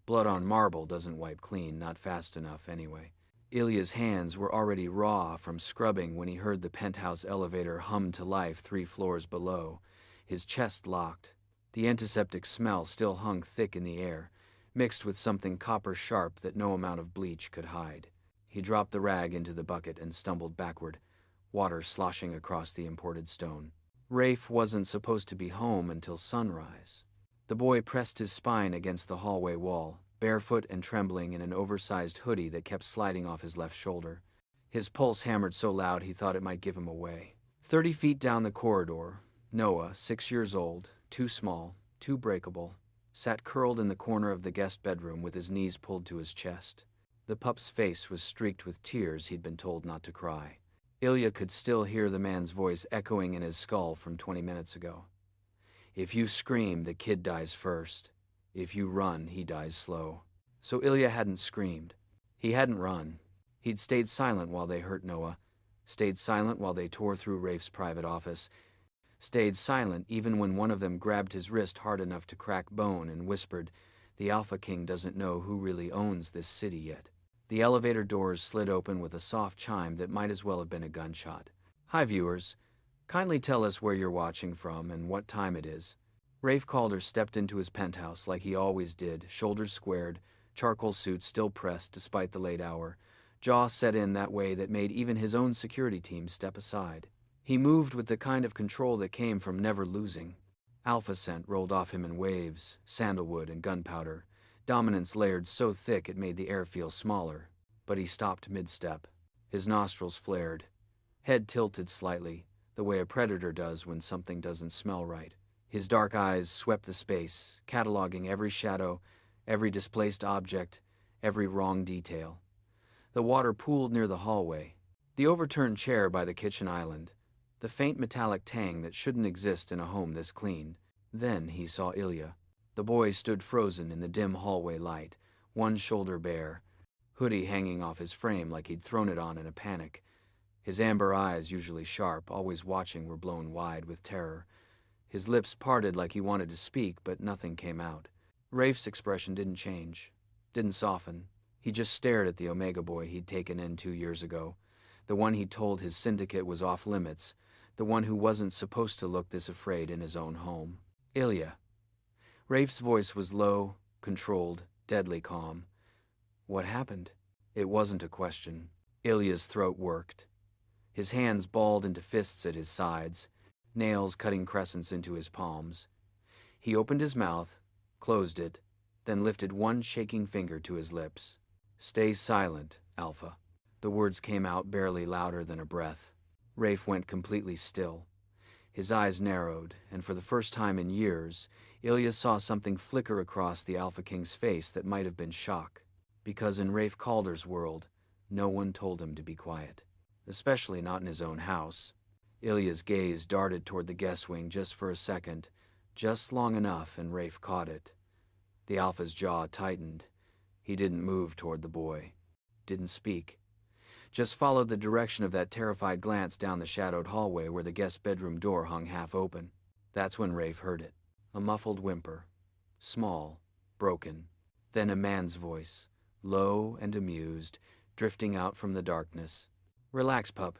Blood on marble doesn't wipe clean, not fast enough anyway. Ilya's hands were already raw from scrubbing when he heard the penthouse elevator hum to life 3 floors below. His chest locked. The antiseptic smell still hung thick in the air, mixed with something copper-sharp that no amount of bleach could hide. He dropped the rag into the bucket and stumbled backward, water sloshing across the imported stone. Rafe wasn't supposed to be home until sunrise. The boy pressed his spine against the hallway wall, barefoot and trembling in an oversized hoodie that kept sliding off his left shoulder. His pulse hammered so loud he thought it might give him away. 30 feet down the corridor, Noah, 6 years old, too small, too breakable, sat curled in the corner of the guest bedroom with his knees pulled to his chest. The pup's face was streaked with tears he'd been told not to cry. Ilya could still hear the man's voice echoing in his skull from 20 minutes ago. If you scream, the kid dies first. If you run, he dies slow. So Ilya hadn't screamed. He hadn't run. He'd stayed silent while they hurt Noah, stayed silent while they tore through Rafe's private office, stayed silent even when one of them grabbed his wrist hard enough to crack bone and whispered, "The Alpha King doesn't know who really owns this city yet." The elevator doors slid open with a soft chime that might as well have been a gunshot. "Hi viewers, kindly tell us where you're watching from and what time it is." Rafe Calder stepped into his penthouse like he always did, shoulders squared, charcoal suit still pressed despite the late hour, jaw set in that way that made even his own security team step aside. He moved with the kind of control that came from never losing. Alpha scent rolled off him in waves, sandalwood and gunpowder, dominance layered so thick it made the air feel smaller. But he stopped mid-step. His nostrils flared, head tilted slightly, the way a predator does when something doesn't smell right. His dark eyes swept the space, cataloging every shadow, every displaced object, every wrong detail. The water pooled near the hallway, the overturned chair by the kitchen island, the faint metallic tang that shouldn't exist in a home this clean. Then he saw Ilya. The boy stood frozen in the dim hallway light, one shoulder bare, hoodie hanging off his frame like he'd thrown it on in a panic. His amber eyes, usually sharp, always watching, were blown wide with terror. His lips parted like he wanted to speak, but nothing came out. Rafe's expression didn't change, didn't soften. He just stared at the Omega boy he'd taken in 2 years ago, the one he'd told his syndicate was off limits, the one who wasn't supposed to look this afraid in his own home. "Ilya." Rafe's voice was low, controlled, deadly calm. "What happened?" It wasn't a question. Ilya's throat worked. His hands balled into fists at his sides, nails cutting crescents into his palms. He opened his mouth, closed it, then lifted one shaking finger to his lips. "Stay silent, Alpha." The words came out barely louder than a breath. Rafe went completely still. His eyes narrowed, and for the first time in years, Ilya saw something flicker across the Alpha King's face that might have been shock. Because in Rafe Calder's world, no one told him to be quiet. Especially not in his own house. Ilya's gaze darted toward the guest wing just for a second, just long enough, and Rafe caught it. The Alpha's jaw tightened. He didn't move toward the boy. Didn't speak. Just followed the direction of that terrified glance down the shadowed hallway where the guest bedroom door hung half open. That's when Rafe heard it. A muffled whimper. Small, broken. Then a man's voice, low and amused, drifting out from the darkness. "Relax, pup.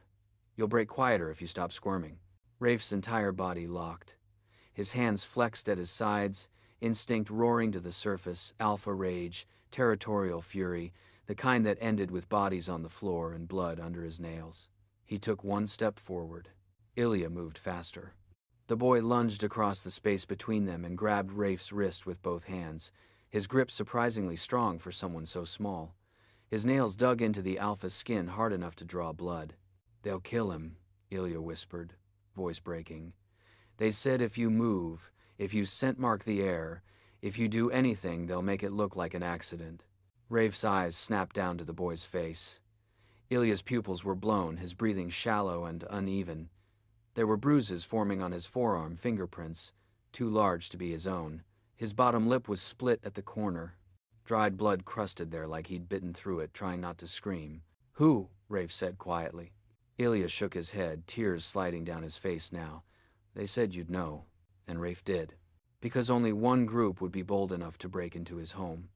You'll break quieter if you stop squirming." Rafe's entire body locked. His hands flexed at his sides, instinct roaring to the surface, alpha rage, territorial fury, the kind that ended with bodies on the floor and blood under his nails. He took one step forward. Ilya moved faster. The boy lunged across the space between them and grabbed Rafe's wrist with both hands, his grip surprisingly strong for someone so small. His nails dug into the Alpha's skin hard enough to draw blood. "They'll kill him," Ilya whispered, voice breaking. "They said if you move, if you scent mark the air, if you do anything, they'll make it look like an accident." Rafe's eyes snapped down to the boy's face. Ilya's pupils were blown, his breathing shallow and uneven. There were bruises forming on his forearm, fingerprints, too large to be his own. His bottom lip was split at the corner. Dried blood crusted there like he'd bitten through it, trying not to scream. "Who?" Rafe said quietly. Ilya shook his head, tears sliding down his face now. "They said you'd know." And Rafe did. Because only one group would be bold enough to break into his home.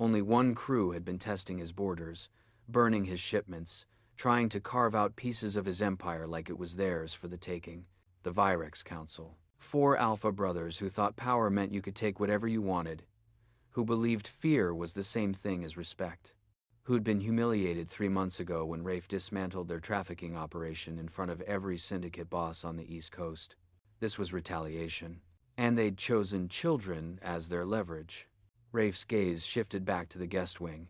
Only one crew had been testing his borders, burning his shipments, trying to carve out pieces of his empire like it was theirs for the taking. The Virex Council. 4 alpha brothers who thought power meant you could take whatever you wanted, who believed fear was the same thing as respect, who'd been humiliated 3 months ago when Rafe dismantled their trafficking operation in front of every syndicate boss on the East Coast. This was retaliation, and they'd chosen children as their leverage. Rafe's gaze shifted back to the guest wing.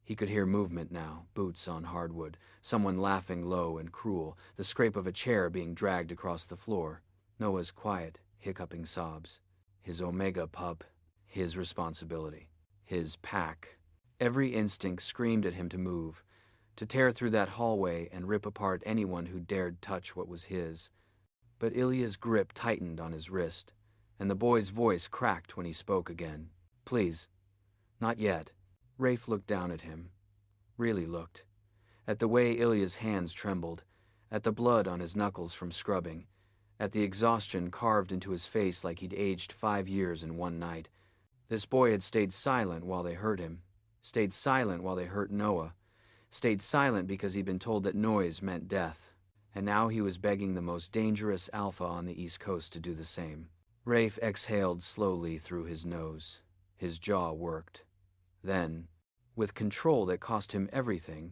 He could hear movement now, boots on hardwood, someone laughing low and cruel, the scrape of a chair being dragged across the floor. Noah's quiet, hiccuping sobs. His Omega pup, his responsibility, his pack. Every instinct screamed at him to move, to tear through that hallway and rip apart anyone who dared touch what was his. But Ilya's grip tightened on his wrist, and the boy's voice cracked when he spoke again. Please, not yet. Rafe looked down at him, really looked, at the way Ilya's hands trembled, at the blood on his knuckles from scrubbing, at the exhaustion carved into his face like he'd aged 5 years in one night. This boy had stayed silent while they hurt him, stayed silent while they hurt Noah, stayed silent because he'd been told that noise meant death, and now he was begging the most dangerous alpha on the East Coast to do the same. Rafe exhaled slowly through his nose. His jaw worked. Then, with control that cost him everything,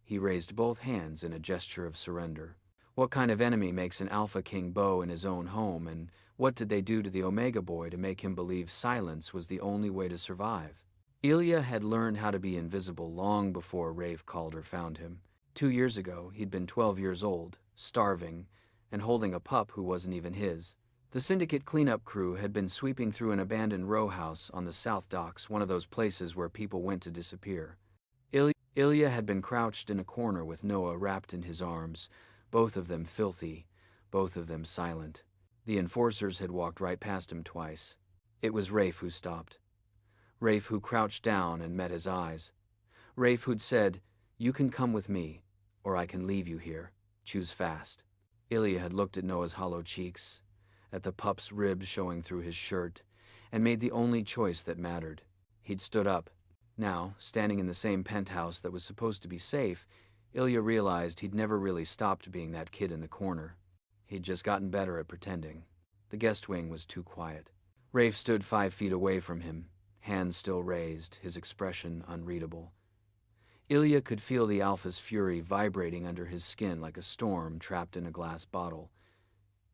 he raised both hands in a gesture of surrender. What kind of enemy makes an Alpha King bow in his own home, and what did they do to the Omega boy to make him believe silence was the only way to survive? Ilya had learned how to be invisible long before Rafe Calder found him. 2 years ago, he'd been 12 years old, starving, and holding a pup who wasn't even his. The syndicate cleanup crew had been sweeping through an abandoned row house on the South Docks, one of those places where people went to disappear. Ilya had been crouched in a corner with Noah wrapped in his arms, both of them filthy, both of them silent. The enforcers had walked right past him twice. It was Rafe who stopped. Rafe who crouched down and met his eyes. Rafe who'd said, "You can come with me, or I can leave you here. Choose fast." Ilya had looked at Noah's hollow cheeks, at the pup's ribs showing through his shirt, and made the only choice that mattered. He'd stood up. Now, standing in the same penthouse that was supposed to be safe, Ilya realized he'd never really stopped being that kid in the corner. He'd just gotten better at pretending. The guest wing was too quiet. Rafe stood 5 feet away from him, hands still raised, his expression unreadable. Ilya could feel the Alpha's fury vibrating under his skin like a storm trapped in a glass bottle.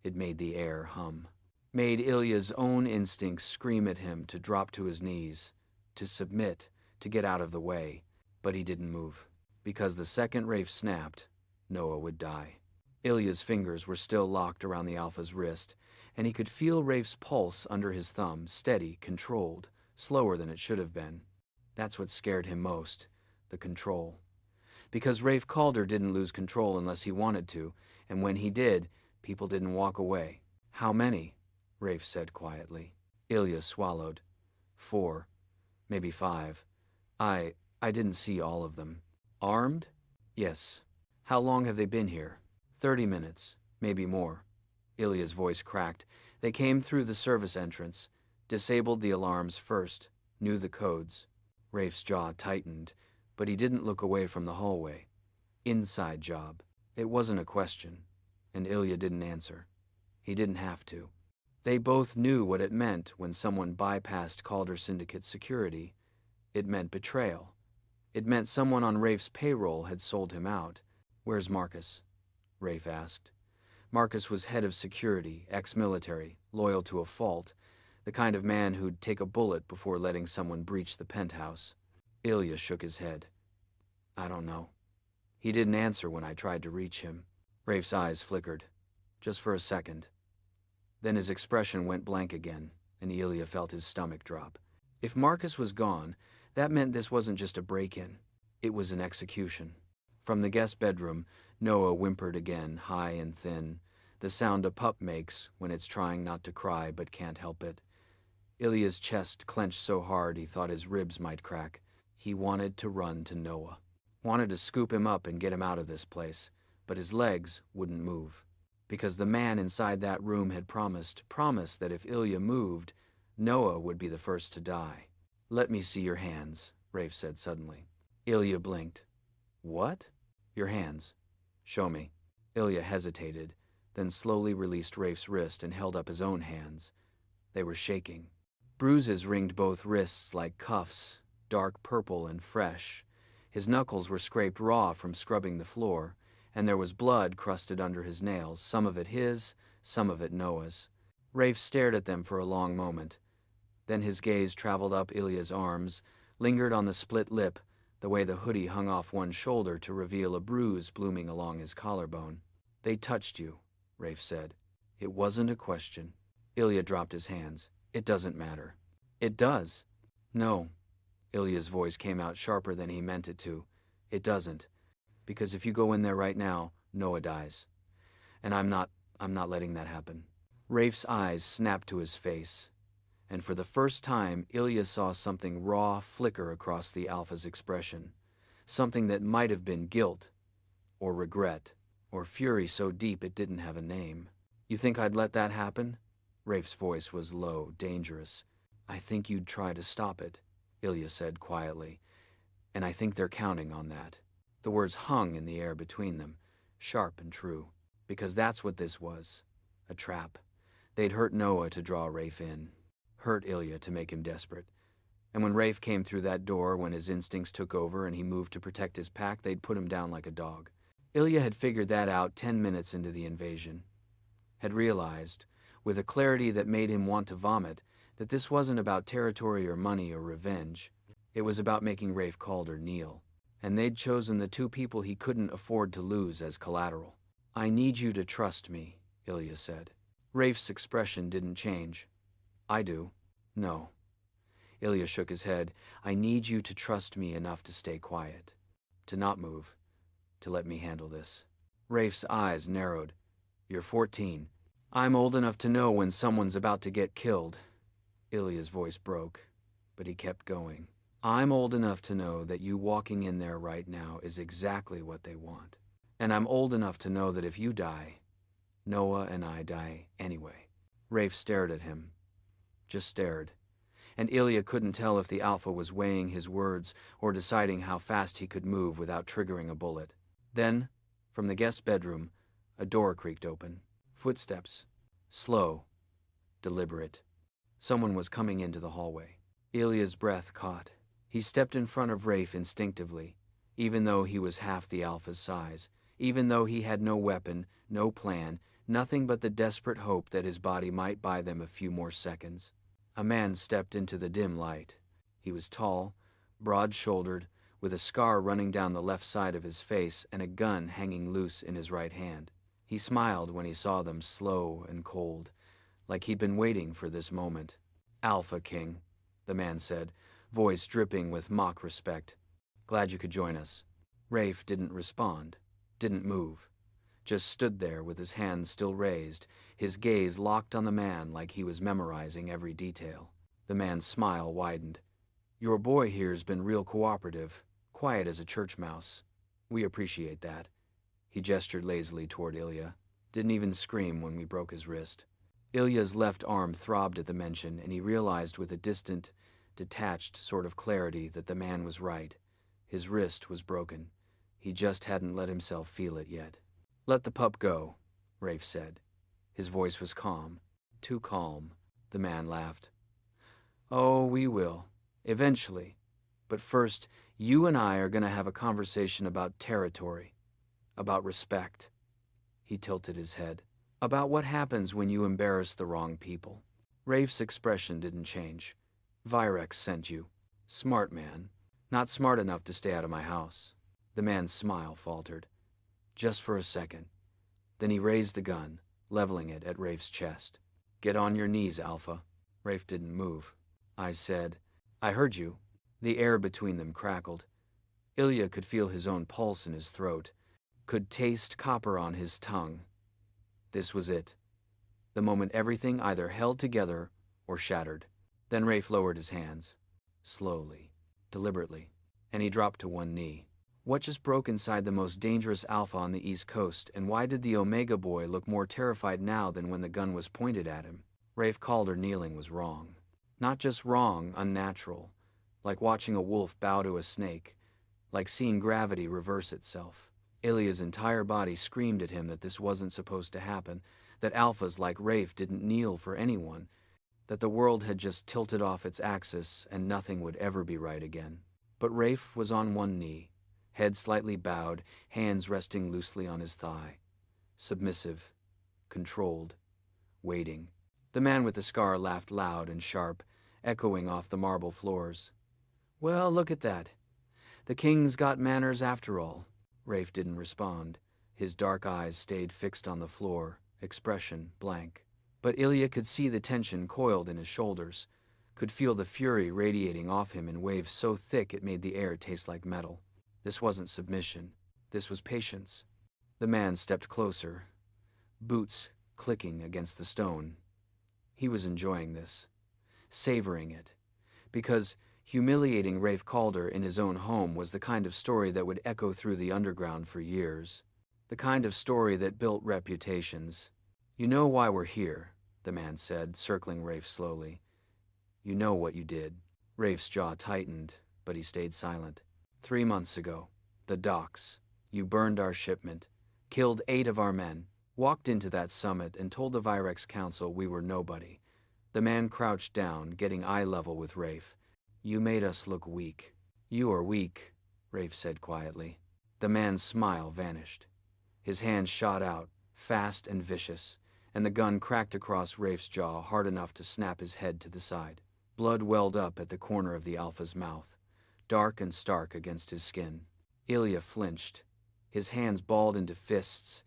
It made the air hum. Made Ilya's own instincts scream at him to drop to his knees, to submit, to get out of the way. But he didn't move, because the second Rafe snapped, Noah would die. Ilya's fingers were still locked around the Alpha's wrist, and he could feel Rafe's pulse under his thumb, steady, controlled, slower than it should have been. That's what scared him most, the control. Because Rafe Calder didn't lose control unless he wanted to, and when he did, people didn't walk away. "How many?" Rafe said quietly. Ilya swallowed. 4, maybe 5. I didn't see all of them. Armed? Yes. How long have they been here? 30 minutes, maybe more. Ilya's voice cracked. They came through the service entrance, disabled the alarms first, knew the codes. Rafe's jaw tightened, but he didn't look away from the hallway. Inside job. It wasn't a question, and Ilya didn't answer. He didn't have to. They both knew what it meant when someone bypassed Calder Syndicate security. It meant betrayal. It meant someone on Rafe's payroll had sold him out. "Where's Marcus?" Rafe asked. Marcus was head of security, ex-military, loyal to a fault, the kind of man who'd take a bullet before letting someone breach the penthouse. Ilya shook his head. "I don't know. He didn't answer when I tried to reach him." Rafe's eyes flickered, just for a second. Then his expression went blank again, and Ilya felt his stomach drop. If Marcus was gone, that meant this wasn't just a break-in. It was an execution. From the guest bedroom, Noah whimpered again, high and thin, the sound a pup makes when it's trying not to cry but can't help it. Ilya's chest clenched so hard he thought his ribs might crack. He wanted to run to Noah. Wanted to scoop him up and get him out of this place, but his legs wouldn't move. Because the man inside that room had promised that if Ilya moved, Noah would be the first to die. "Let me see your hands," Rafe said suddenly. Ilya blinked. What? Your hands. Show me. Ilya hesitated, then slowly released Rafe's wrist and held up his own hands. They were shaking. Bruises ringed both wrists like cuffs, dark purple and fresh. His knuckles were scraped raw from scrubbing the floor, and there was blood crusted under his nails, some of it his, some of it Noah's. Rafe stared at them for a long moment. Then his gaze traveled up Ilya's arms, lingered on the split lip, the way the hoodie hung off one shoulder to reveal a bruise blooming along his collarbone. They touched you, Rafe said. It wasn't a question. Ilya dropped his hands. It doesn't matter. It does. No. Ilya's voice came out sharper than he meant it to. It doesn't. Because if you go in there right now, Noah dies. And I'm not letting that happen. Rafe's eyes snapped to his face. And for the first time, Ilya saw something raw flicker across the Alpha's expression. Something that might have been guilt, or regret, or fury so deep it didn't have a name. You think I'd let that happen? Rafe's voice was low, dangerous. I think you'd try to stop it, Ilya said quietly. And I think they're counting on that. The words hung in the air between them, sharp and true. Because that's what this was. A trap. They'd hurt Noah to draw Rafe in. Hurt Ilya to make him desperate. And when Rafe came through that door, when his instincts took over and he moved to protect his pack, they'd put him down like a dog. Ilya had figured that out 10 minutes into the invasion. Had realized, with a clarity that made him want to vomit, that this wasn't about territory or money or revenge. It was about making Rafe Calder kneel. And they'd chosen the two people he couldn't afford to lose as collateral. I need you to trust me, Ilya said. Rafe's expression didn't change. I do. No. Ilya shook his head. I need you to trust me enough to stay quiet. To not move. To let me handle this. Rafe's eyes narrowed. You're 14. I'm old enough to know when someone's about to get killed. Ilya's voice broke, but he kept going. I'm old enough to know that you walking in there right now is exactly what they want. And I'm old enough to know that if you die, Noah and I die anyway. Rafe stared at him. Just stared. And Ilya couldn't tell if the Alpha was weighing his words or deciding how fast he could move without triggering a bullet. Then, from the guest bedroom, a door creaked open. Footsteps. Slow. Deliberate. Someone was coming into the hallway. Ilya's breath caught. He stepped in front of Rafe instinctively, even though he was half the Alpha's size, even though he had no weapon, no plan, nothing but the desperate hope that his body might buy them a few more seconds. A man stepped into the dim light. He was tall, broad-shouldered, with a scar running down the left side of his face and a gun hanging loose in his right hand. He smiled when he saw them, slow and cold, like he'd been waiting for this moment. Alpha King, the man said, voice dripping with mock respect. Glad you could join us. Rafe didn't respond, didn't move, just stood there with his hands still raised, his gaze locked on the man like he was memorizing every detail. The man's smile widened. Your boy here's been real cooperative, quiet as a church mouse. We appreciate that. He gestured lazily toward Ilya. Didn't even scream when we broke his wrist. Ilya's left arm throbbed at the mention, and he realized with a distant, detached sort of clarity that the man was right. His wrist was broken. He just hadn't let himself feel it yet. Let the pup go, Rafe said. His voice was calm. Too calm. The man laughed. Oh, we will. Eventually. But first, you and I are going to have a conversation about territory. About respect. He tilted his head. About what happens when you embarrass the wrong people. Rafe's expression didn't change. Virex sent you. Smart man. Not smart enough to stay out of my house. The man's smile faltered. Just for a second. Then he raised the gun, leveling it at Rafe's chest. Get on your knees, Alpha. Rafe didn't move. I said, I heard you. The air between them crackled. Ilya could feel his own pulse in his throat, could taste copper on his tongue. This was it. The moment everything either held together or shattered. Then Rafe lowered his hands. Slowly, deliberately, and he dropped to one knee. What just broke inside the most dangerous Alpha on the East Coast, and why did the Omega boy look more terrified now than when the gun was pointed at him? Rafe Calder kneeling was wrong. Not just wrong, unnatural, like watching a wolf bow to a snake, like seeing gravity reverse itself. Ilya's entire body screamed at him that this wasn't supposed to happen, that alphas like Rafe didn't kneel for anyone, that the world had just tilted off its axis and nothing would ever be right again. But Rafe was on one knee, head slightly bowed, hands resting loosely on his thigh. Submissive, controlled, waiting. The man with the scar laughed loud and sharp, echoing off the marble floors. "Well, look at that. The king's got manners after all." Rafe didn't respond. His dark eyes stayed fixed on the floor, expression blank. But Ilya could see the tension coiled in his shoulders, could feel the fury radiating off him in waves so thick it made the air taste like metal. This wasn't submission. This was patience. The man stepped closer, boots clicking against the stone. He was enjoying this, savoring it, because humiliating Rafe Calder in his own home was the kind of story that would echo through the underground for years, the kind of story that built reputations. "You know why we're here," the man said, circling Rafe slowly. "You know what you did." Rafe's jaw tightened, but he stayed silent. 3 months ago, the docks. You burned our shipment, killed 8 of our men, walked into that summit and told the Virex Council we were nobody. The man crouched down, getting eye level with Rafe. "You made us look weak." "You are weak," Rafe said quietly. The man's smile vanished. His hand shot out, fast and vicious, and the gun cracked across Rafe's jaw hard enough to snap his head to the side. Blood welled up at the corner of the Alpha's mouth, dark and stark against his skin. Ilya flinched, his hands balled into fists,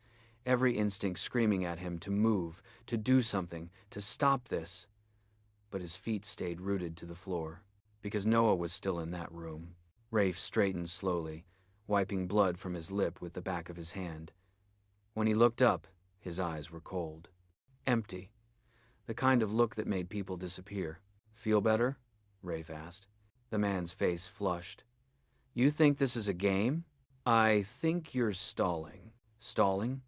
every instinct screaming at him to move, to do something, to stop this. But his feet stayed rooted to the floor, because Noah was still in that room. Rafe straightened slowly, wiping blood from his lip with the back of his hand. When he looked up, his eyes were cold. Empty. The kind of look that made people disappear. "Feel better?" Rafe asked. The man's face flushed. "You think this is a game?" "I think you're stalling." "Stalling?"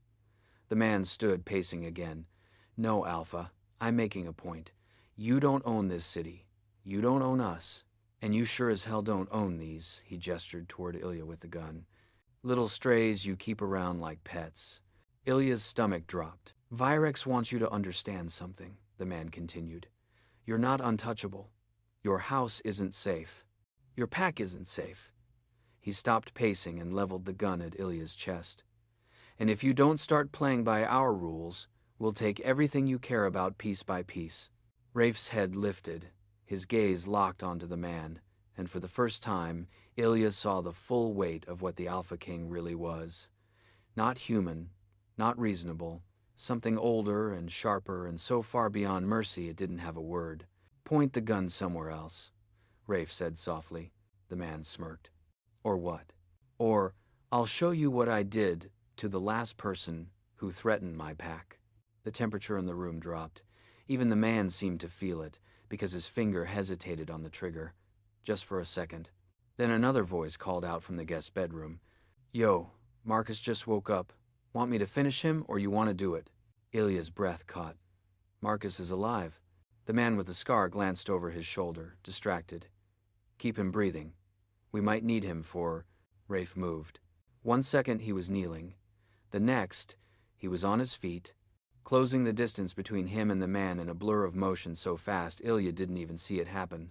The man stood pacing again. "No, Alpha, I'm making a point. You don't own this city. You don't own us. And you sure as hell don't own these," he gestured toward Ilya with the gun. "Little strays you keep around like pets." Ilya's stomach dropped. "Virex wants you to understand something," the man continued. "You're not untouchable. Your house isn't safe. Your pack isn't safe." He stopped pacing and leveled the gun at Ilya's chest. "And if you don't start playing by our rules, we'll take everything you care about piece by piece." Rafe's head lifted, his gaze locked onto the man, and for the first time, Ilya saw the full weight of what the Alpha King really was. Not human, not reasonable, something older and sharper and so far beyond mercy it didn't have a word. "Point the gun somewhere else," Rafe said softly. The man smirked. "Or what?" "Or, I'll show you what I did to the last person who threatened my pack." The temperature in the room dropped. Even the man seemed to feel it, because his finger hesitated on the trigger, just for a second. Then another voice called out from the guest bedroom. "Yo, Marcus just woke up. Want me to finish him, or you want to do it?" Ilya's breath caught. "Marcus is alive." The man with the scar glanced over his shoulder, distracted. "Keep him breathing. We might need him for..." Rafe moved. 1 second he was kneeling. The next, he was on his feet, closing the distance between him and the man in a blur of motion so fast Ilya didn't even see it happen.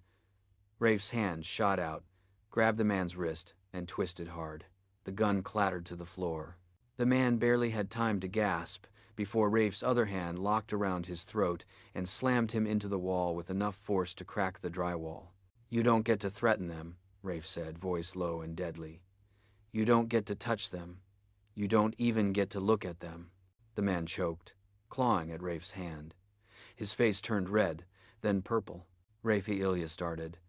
Rafe's hand shot out, grabbed the man's wrist, and twisted hard. The gun clattered to the floor. The man barely had time to gasp before Rafe's other hand locked around his throat and slammed him into the wall with enough force to crack the drywall. "You don't get to threaten them," Rafe said, voice low and deadly. "You don't get to touch them. You don't even get to look at them." The man choked, clawing at Rafe's hand. His face turned red, then purple. Rafe Ilya started,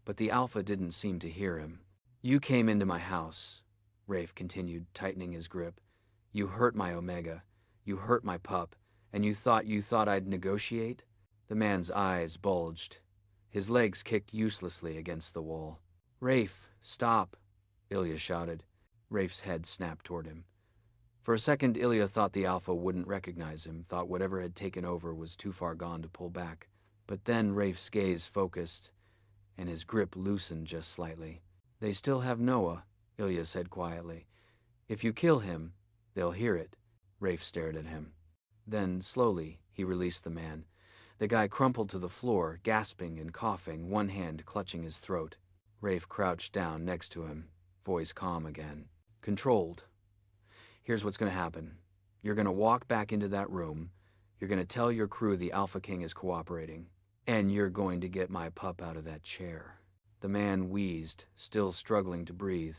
but the Alpha didn't seem to hear him. "You came into my house," Rafe continued, tightening his grip. "You hurt my Omega. You hurt my pup, and you thought I'd negotiate?" The man's eyes bulged. His legs kicked uselessly against the wall. "Rafe, stop," Ilya shouted. Rafe's head snapped toward him. For a second, Ilya thought the Alpha wouldn't recognize him, thought whatever had taken over was too far gone to pull back. But then Rafe's gaze focused, and his grip loosened just slightly. "They still have Noah," Ilya said quietly. "If you kill him, they'll hear it." Rafe stared at him. Then, slowly, he released the man. The guy crumpled to the floor, gasping and coughing, one hand clutching his throat. Rafe crouched down next to him, voice calm again. "Controlled. Here's what's going to happen. You're going to walk back into that room. You're going to tell your crew the Alpha King is cooperating. And you're going to get my pup out of that chair." The man wheezed, still struggling to breathe.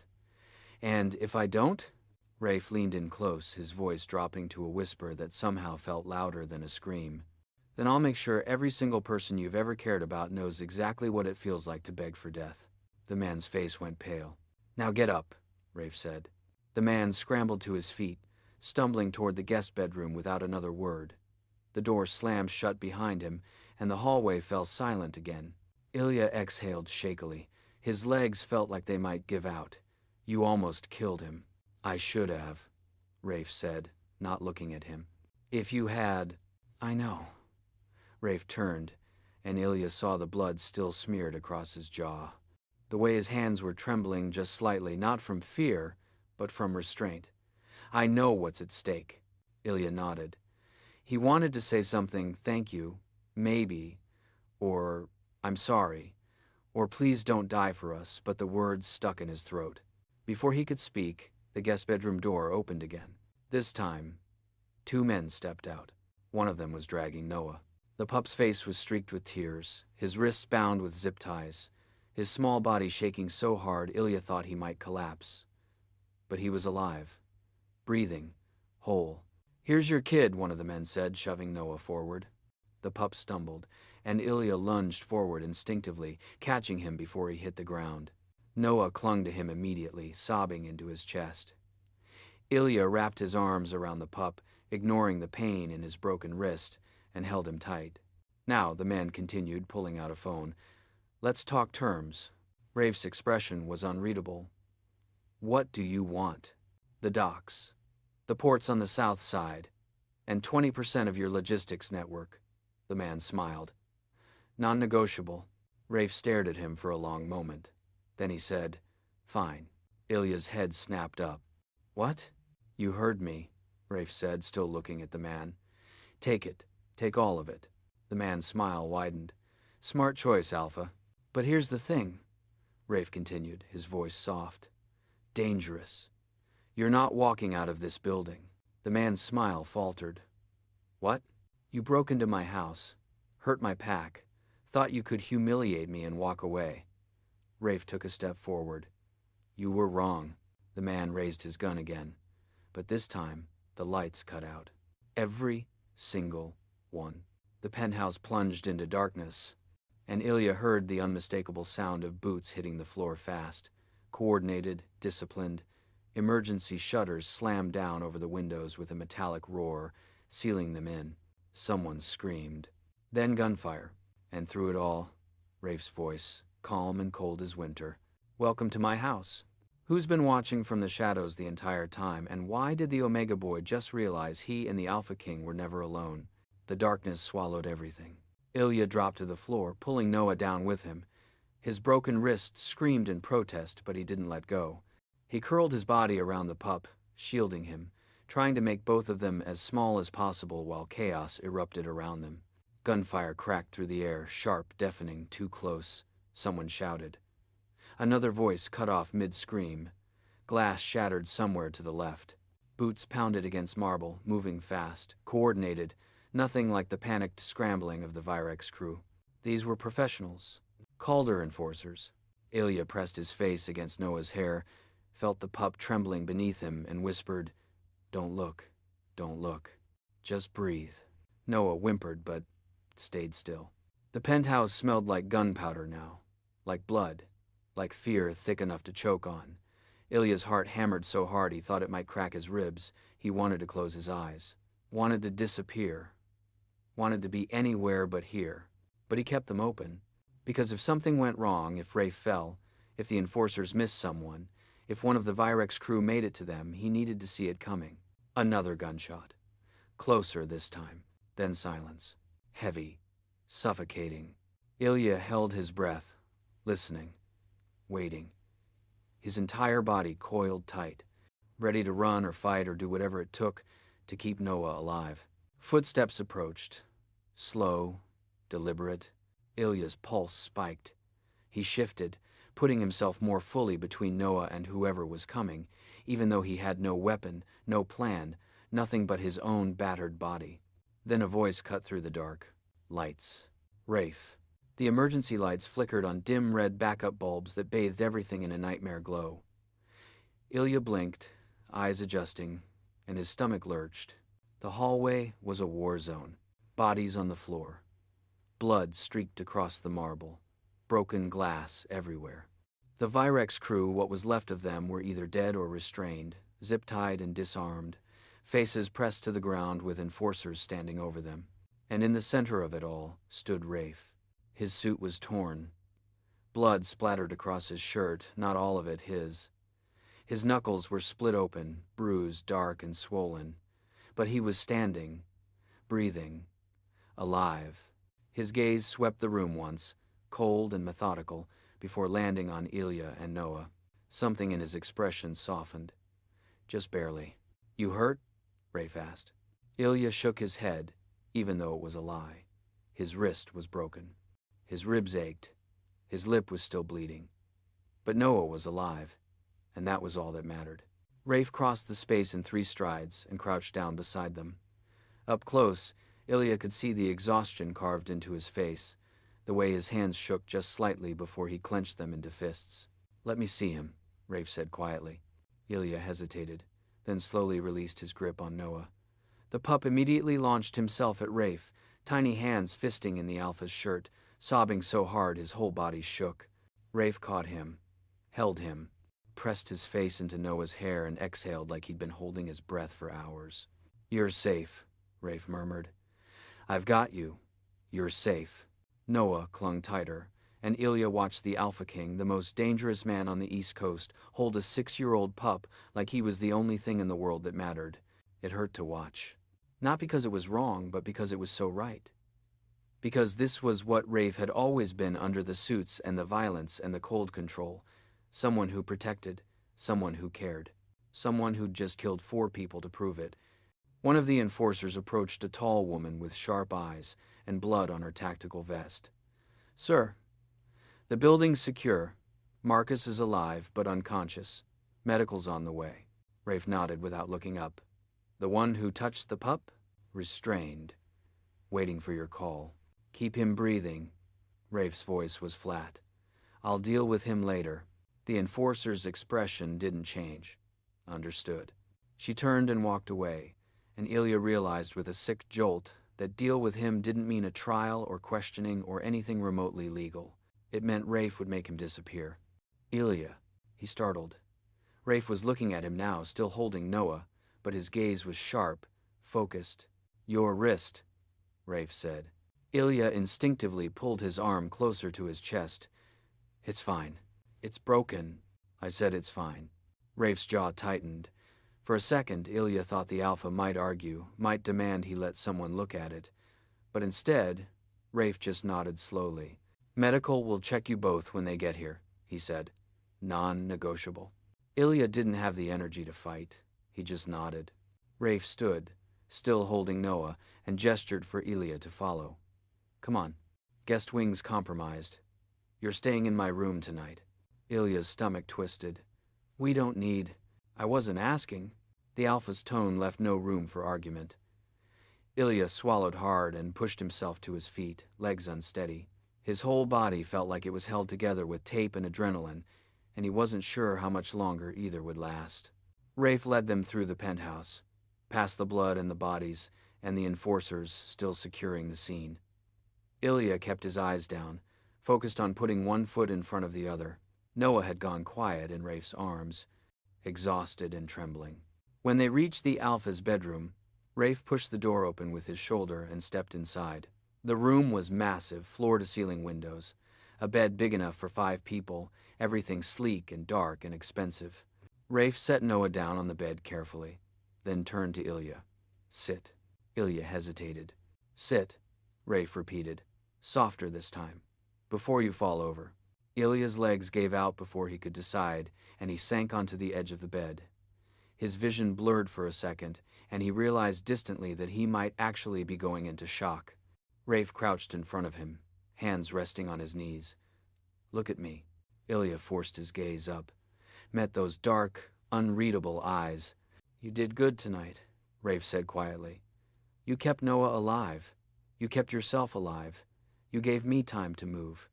"And if I don't?" Rafe leaned in close, his voice dropping to a whisper that somehow felt louder than a scream. "Then I'll make sure every single person you've ever cared about knows exactly what it feels like to beg for death." The man's face went pale. "Now get up," Rafe said. The man scrambled to his feet, stumbling toward the guest bedroom without another word. The door slammed shut behind him, and the hallway fell silent again. Ilya exhaled shakily. His legs felt like they might give out. "You almost killed him." "I should have," Rafe said, not looking at him. "If you had—" "I know." Rafe turned, and Ilya saw the blood still smeared across his jaw. The way his hands were trembling just slightly, not from fear, but from restraint. "I know what's at stake." Ilya nodded. He wanted to say something, "Thank you," maybe, or "I'm sorry," or "Please don't die for us," but the words stuck in his throat. Before he could speak, the guest bedroom door opened again. This time, 2 men stepped out. One of them was dragging Noah. The pup's face was streaked with tears, his wrists bound with zip ties, his small body shaking so hard Ilya thought he might collapse. But he was alive, breathing, whole. "Here's your kid," one of the men said, shoving Noah forward. The pup stumbled, and Ilya lunged forward instinctively, catching him before he hit the ground. Noah clung to him immediately, sobbing into his chest. Ilya wrapped his arms around the pup, ignoring the pain in his broken wrist, and held him tight. "Now," the man continued, pulling out a phone, "let's talk terms." Rafe's expression was unreadable. "What do you want?" "The docks. The ports on the south side. And 20% of your logistics network." The man smiled. "Non-negotiable." Rafe stared at him for a long moment. Then he said, "Fine." Ilya's head snapped up. "What?" "You heard me," Rafe said, still looking at the man. "Take it. Take all of it." The man's smile widened. "Smart choice, Alpha. But here's the thing," Rafe continued, his voice soft. "Dangerous. You're not walking out of this building." The man's smile faltered. "What?" "You broke into my house, hurt my pack, thought you could humiliate me and walk away." Rafe took a step forward. "You were wrong." The man raised his gun again, but this time the lights cut out. Every single one. The penthouse plunged into darkness, and Ilya heard the unmistakable sound of boots hitting the floor fast, coordinated, disciplined. Emergency shutters slammed down over the windows with a metallic roar, sealing them in. Someone screamed. Then gunfire, and through it all, Rafe's voice, calm and cold as winter. "Welcome to my house. Who's been watching from the shadows the entire time, and why did the Omega Boy just realize he and the Alpha King were never alone?" The darkness swallowed everything. Ilya dropped to the floor, pulling Noah down with him. His broken wrist screamed in protest, but he didn't let go. He curled his body around the pup, shielding him, trying to make both of them as small as possible while chaos erupted around them. Gunfire cracked through the air, sharp, deafening, too close. Someone shouted. Another voice cut off mid-scream. Glass shattered somewhere to the left. Boots pounded against marble, moving fast, coordinated, nothing like the panicked scrambling of the Virex crew. These were professionals. Calder enforcers. Ilya pressed his face against Noah's hair, felt the pup trembling beneath him, and whispered, "Don't look. Don't look. Just breathe." Noah whimpered, but stayed still. The penthouse smelled like gunpowder now, like blood, like fear thick enough to choke on. Ilya's heart hammered so hard he thought it might crack his ribs. He wanted to close his eyes, wanted to disappear, wanted to be anywhere but here. But he kept them open, because if something went wrong, if Rafe fell, if the enforcers missed someone, if one of the Virex crew made it to them, he needed to see it coming. Another gunshot. Closer this time. Then silence. Heavy. Suffocating. Ilya held his breath, listening, waiting, his entire body coiled tight, ready to run or fight or do whatever it took to keep Noah alive. Footsteps approached, slow, deliberate. Ilya's pulse spiked. He shifted, putting himself more fully between Noah and whoever was coming, even though he had no weapon, no plan, nothing but his own battered body. Then a voice cut through the dark. Lights. Rafe. The emergency lights flickered on dim red backup bulbs that bathed everything in a nightmare glow. Ilya blinked, eyes adjusting, and his stomach lurched. The hallway was a war zone. Bodies on the floor. Blood streaked across the marble. Broken glass everywhere. The Virex crew, what was left of them, were either dead or restrained, zip-tied and disarmed, faces pressed to the ground with enforcers standing over them. And in the center of it all stood Rafe. His suit was torn. Blood splattered across his shirt, not all of it his. His knuckles were split open, bruised, dark, and swollen. But he was standing, breathing, alive. His gaze swept the room once, cold and methodical, before landing on Ilya and Noah. Something in his expression softened. Just barely. "You hurt?" Rafe asked. Ilya shook his head, even though it was a lie. His wrist was broken. His ribs ached. His lip was still bleeding. But Noah was alive, and that was all that mattered. Rafe crossed the space in 3 strides and crouched down beside them. Up close, Ilya could see the exhaustion carved into his face, the way his hands shook just slightly before he clenched them into fists. "Let me see him," Rafe said quietly. Ilya hesitated, then slowly released his grip on Noah. The pup immediately launched himself at Rafe, tiny hands fisting in the alpha's shirt, sobbing so hard his whole body shook. Rafe caught him, held him, pressed his face into Noah's hair and exhaled like he'd been holding his breath for hours. "You're safe," Rafe murmured. "I've got you. You're safe." Noah clung tighter, and Ilya watched the Alpha King, the most dangerous man on the East Coast, hold a 6-year-old pup like he was the only thing in the world that mattered. It hurt to watch. Not because it was wrong, but because it was so right. Because this was what Rafe had always been under the suits and the violence and the cold control. Someone who protected, someone who cared, someone who'd just killed 4 people to prove it. One of the enforcers approached a tall woman with sharp eyes and blood on her tactical vest. "Sir, the building's secure. Marcus is alive but unconscious. Medical's on the way." Rafe nodded without looking up. "The one who touched the pup? Restrained. Waiting for your call. Keep him breathing." Rafe's voice was flat. "I'll deal with him later." The enforcer's expression didn't change. "Understood." She turned and walked away, and Ilya realized with a sick jolt that deal with him didn't mean a trial or questioning or anything remotely legal. It meant Rafe would make him disappear. "Ilya," he startled. Rafe was looking at him now, still holding Noah, but his gaze was sharp, focused. "Your wrist," Rafe said. Ilya instinctively pulled his arm closer to his chest. "It's fine. It's broken." I said it's fine. Rafe's jaw tightened. For a second, Ilya thought the Alpha might argue, might demand he let someone look at it. But instead, Rafe just nodded slowly. "Medical will check you both when they get here," he said. Non-negotiable. Ilya didn't have the energy to fight. He just nodded. Rafe stood, still holding Noah, and gestured for Ilya to follow. "Come on. Guest wing's compromised. You're staying in my room tonight." Ilya's stomach twisted. "We don't need—" "I wasn't asking." The Alpha's tone left no room for argument. Ilya swallowed hard and pushed himself to his feet, legs unsteady. His whole body felt like it was held together with tape and adrenaline, and he wasn't sure how much longer either would last. Rafe led them through the penthouse, past the blood and the bodies, and the enforcers still securing the scene. Ilya kept his eyes down, focused on putting one foot in front of the other. Noah had gone quiet in Rafe's arms, exhausted and trembling. When they reached the Alpha's bedroom, Rafe pushed the door open with his shoulder and stepped inside. The room was massive, floor-to-ceiling windows, a bed big enough for 5 people, everything sleek and dark and expensive. Rafe set Noah down on the bed carefully, then turned to Ilya. "Sit." Ilya hesitated. "Sit," Rafe repeated, softer this time. "Before you fall over." Ilya's legs gave out before he could decide, and he sank onto the edge of the bed. His vision blurred for a second, and he realized distantly that he might actually be going into shock. Rafe crouched in front of him, hands resting on his knees. "Look at me." Ilya forced his gaze up, met those dark, unreadable eyes. "You did good tonight," Rafe said quietly. "You kept Noah alive. You kept yourself alive. You gave me time to move."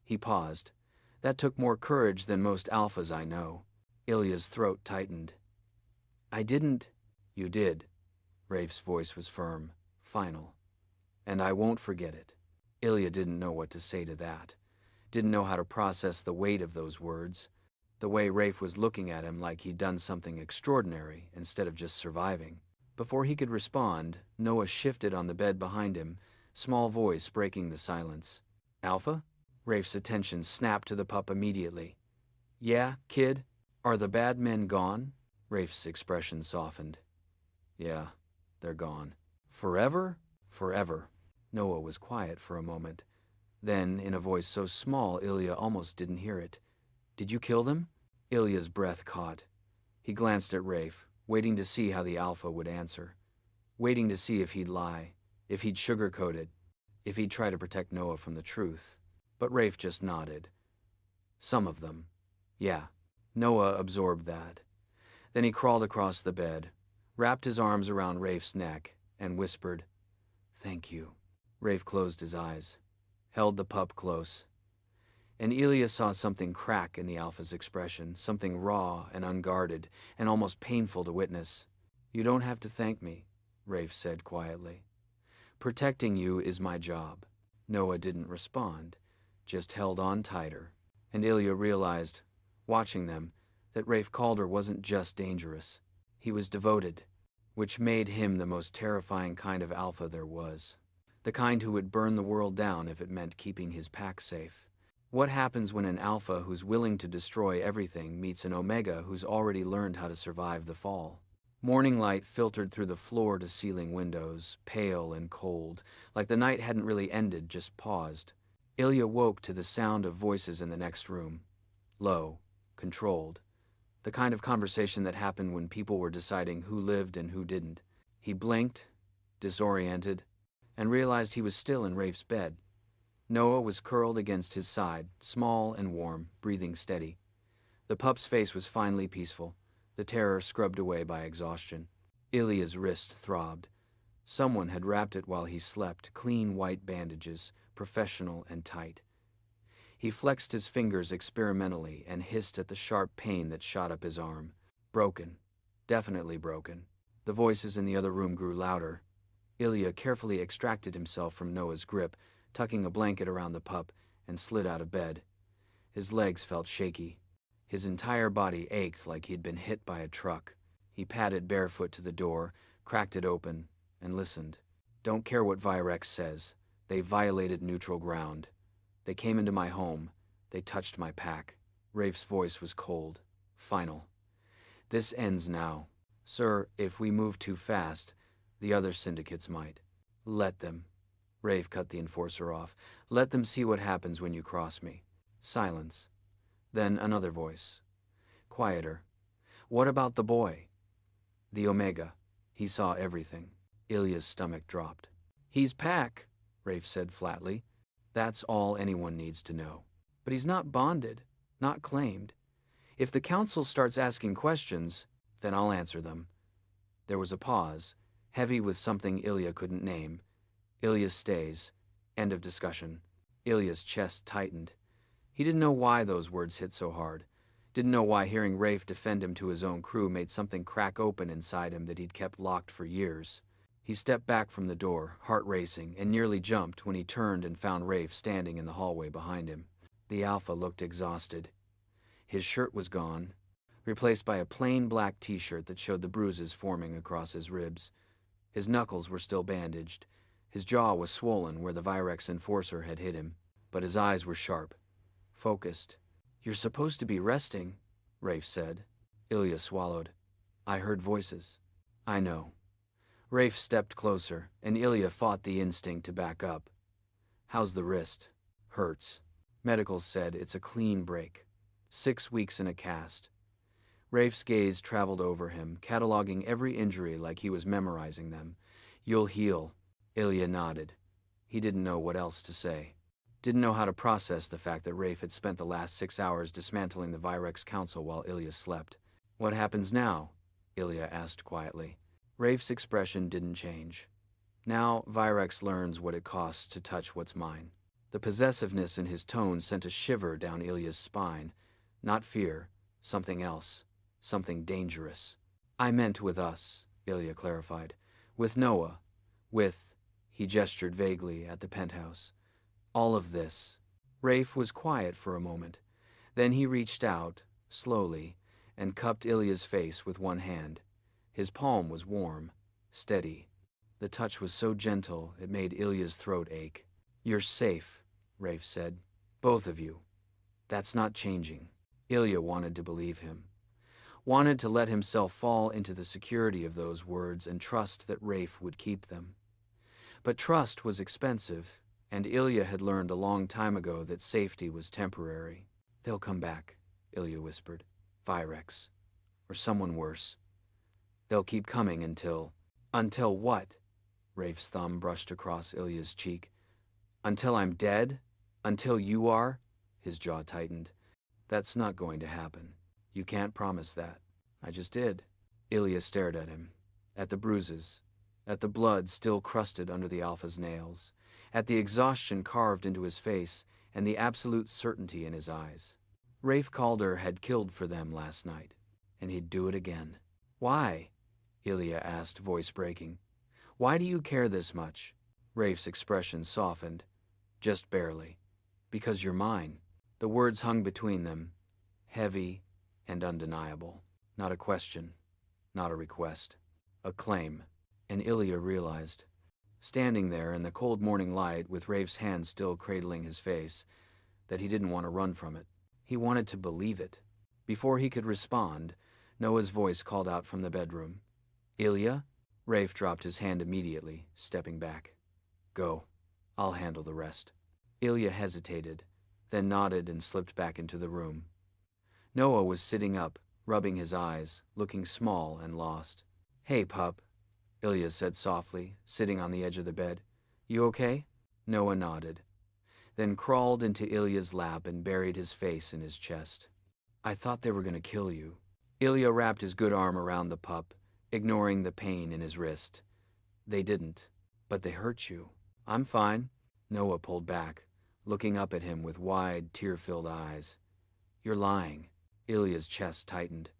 He paused. "That took more courage than most alphas I know." Ilya's throat tightened. "I didn't—" "You did." Rafe's voice was firm, final. "And I won't forget it." Ilya didn't know what to say to that. Didn't know how to process the weight of those words. The way Rafe was looking at him like he'd done something extraordinary instead of just surviving. Before he could respond, Noah shifted on the bed behind him, small voice breaking the silence. "Alpha?" Rafe's attention snapped to the pup immediately. "Yeah, kid? Are the bad men gone?" Rafe's expression softened. "Yeah, they're gone." "Forever?" "Forever." Noah was quiet for a moment. Then, in a voice so small Ilya almost didn't hear it, "Did you kill them?" Ilya's breath caught. He glanced at Rafe, waiting to see how the Alpha would answer. Waiting to see if he'd lie, if he'd sugarcoat it, if he'd try to protect Noah from the truth. But Rafe just nodded. "Some of them. Yeah." Noah absorbed that. Then he crawled across the bed, wrapped his arms around Rafe's neck, and whispered, "Thank you." Rafe closed his eyes, held the pup close. And Ilya saw something crack in the Alpha's expression, something raw and unguarded, and almost painful to witness. "You don't have to thank me," Rafe said quietly. "Protecting you is my job." Noah didn't respond, just held on tighter. And Ilya realized, watching them, that Rafe Calder wasn't just dangerous. He was devoted, which made him the most terrifying kind of alpha there was. The kind who would burn the world down if it meant keeping his pack safe. What happens when an alpha who's willing to destroy everything meets an omega who's already learned how to survive the fall? Morning light filtered through the floor-to-ceiling windows, pale and cold, like the night hadn't really ended, just paused. Ilya woke to the sound of voices in the next room. Low, controlled. The kind of conversation that happened when people were deciding who lived and who didn't. He blinked, disoriented, and realized he was still in Rafe's bed. Noah was curled against his side, small and warm, breathing steady. The pup's face was finally peaceful, the terror scrubbed away by exhaustion. Ilya's wrist throbbed. Someone had wrapped it while he slept, clean white bandages, professional and tight. He flexed his fingers experimentally and hissed at the sharp pain that shot up his arm. Broken. Definitely broken. The voices in the other room grew louder. Ilya carefully extracted himself from Noah's grip, tucking a blanket around the pup, and slid out of bed. His legs felt shaky. His entire body ached like he'd been hit by a truck. He padded barefoot to the door, cracked it open, and listened. "Don't care what Virex says. They violated neutral ground. They came into my home. They touched my pack." Rafe's voice was cold, final. "This ends now. Sir, if we move too fast, the other syndicates might." "Let them." Rafe cut the enforcer off. "Let them see what happens when you cross me." Silence. Then another voice. Quieter. "What about the boy?" "The Omega. He saw everything." Ilya's stomach dropped. "He's pack," Rafe said flatly. "That's all anyone needs to know. But he's not bonded, not claimed. If the council starts asking questions, then I'll answer them." There was a pause, heavy with something Ilya couldn't name. Ilya stays. End of discussion. Ilya's chest tightened. He didn't know why those words hit so hard. Didn't know why hearing Rafe defend him to his own crew made something crack open inside him that he'd kept locked for years. He stepped back from the door, heart racing, and nearly jumped when he turned and found Rafe standing in the hallway behind him. The Alpha looked exhausted. His shirt was gone, replaced by a plain black t-shirt that showed the bruises forming across his ribs. His knuckles were still bandaged. His jaw was swollen where the Virex enforcer had hit him, but his eyes were sharp, focused. "You're supposed to be resting," Rafe said. Ilya swallowed. "I heard voices." "I know." Rafe stepped closer, and Ilya fought the instinct to back up. "How's the wrist?" "Hurts." Medical said it's a clean break. 6 weeks in a cast. Rafe's gaze traveled over him, cataloging every injury like he was memorizing them. You'll heal. Ilya nodded. He didn't know what else to say. Didn't know how to process the fact that Rafe had spent the last 6 hours dismantling the Virex Council while Ilya slept. What happens now? Ilya asked quietly. Rafe's expression didn't change. Now, Virex learns what it costs to touch what's mine. The possessiveness in his tone sent a shiver down Ilya's spine. Not fear, something else, something dangerous. I meant with us, Ilya clarified. With Noah. He gestured vaguely at the penthouse. All of this. Rafe was quiet for a moment. Then he reached out, slowly, and cupped Ilya's face with one hand. His palm was warm, steady. The touch was so gentle it made Ilya's throat ache. You're safe, Rafe said. Both of you. That's not changing. Ilya wanted to believe him. Wanted to let himself fall into the security of those words and trust that Rafe would keep them. But trust was expensive, and Ilya had learned a long time ago that safety was temporary. They'll come back, Ilya whispered. Virex. Or someone worse. They'll keep coming until... Until what? Rafe's thumb brushed across Ilya's cheek. Until I'm dead? Until you are? His jaw tightened. That's not going to happen. You can't promise that. I just did. Ilya stared at him. At the bruises. At the blood still crusted under the Alpha's nails. At the exhaustion carved into his face and the absolute certainty in his eyes. Rafe Calder had killed for them last night, and he'd do it again. Why? Ilya asked, voice breaking. Why do you care this much? Rafe's expression softened. Just barely. Because you're mine. The words hung between them, heavy and undeniable. Not a question, not a request. A claim. And Ilya realized, standing there in the cold morning light with Rafe's hand still cradling his face, that he didn't want to run from it. He wanted to believe it. Before he could respond, Noah's voice called out from the bedroom. Ilya? Rafe dropped his hand immediately, stepping back. Go. I'll handle the rest. Ilya hesitated, then nodded and slipped back into the room. Noah was sitting up, rubbing his eyes, looking small and lost. Hey, pup, Ilya said softly, sitting on the edge of the bed. You okay? Noah nodded, then crawled into Ilya's lap and buried his face in his chest. I thought they were going to kill you. Ilya wrapped his good arm around the pup, ignoring the pain in his wrist. They didn't, but they hurt you. I'm fine. Noah pulled back, looking up at him with wide, tear-filled eyes. You're lying. Ilya's chest tightened.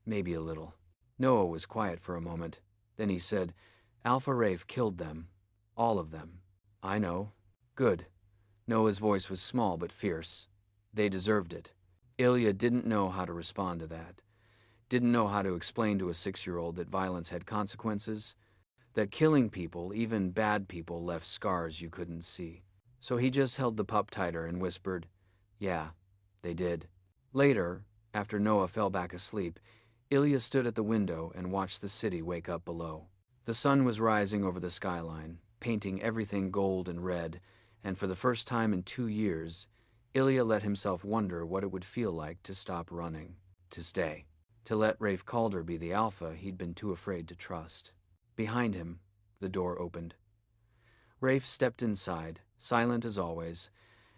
Maybe a little. Noah was quiet for a moment. Then he said, Alpha Rafe killed them. All of them. I know. Good. Noah's voice was small but fierce. They deserved it. Ilya didn't know how to respond to that. Didn't know how to explain to a 6-year-old that violence had consequences, that killing people, even bad people, left scars you couldn't see. So he just held the pup tighter and whispered, Yeah, they did. Later, after Noah fell back asleep, Ilya stood at the window and watched the city wake up below. The sun was rising over the skyline, painting everything gold and red, and for the first time in 2 years, Ilya let himself wonder what it would feel like to stop running, to stay, to let Rafe Calder be the alpha he'd been too afraid to trust. Behind him, the door opened. Rafe stepped inside, silent as always,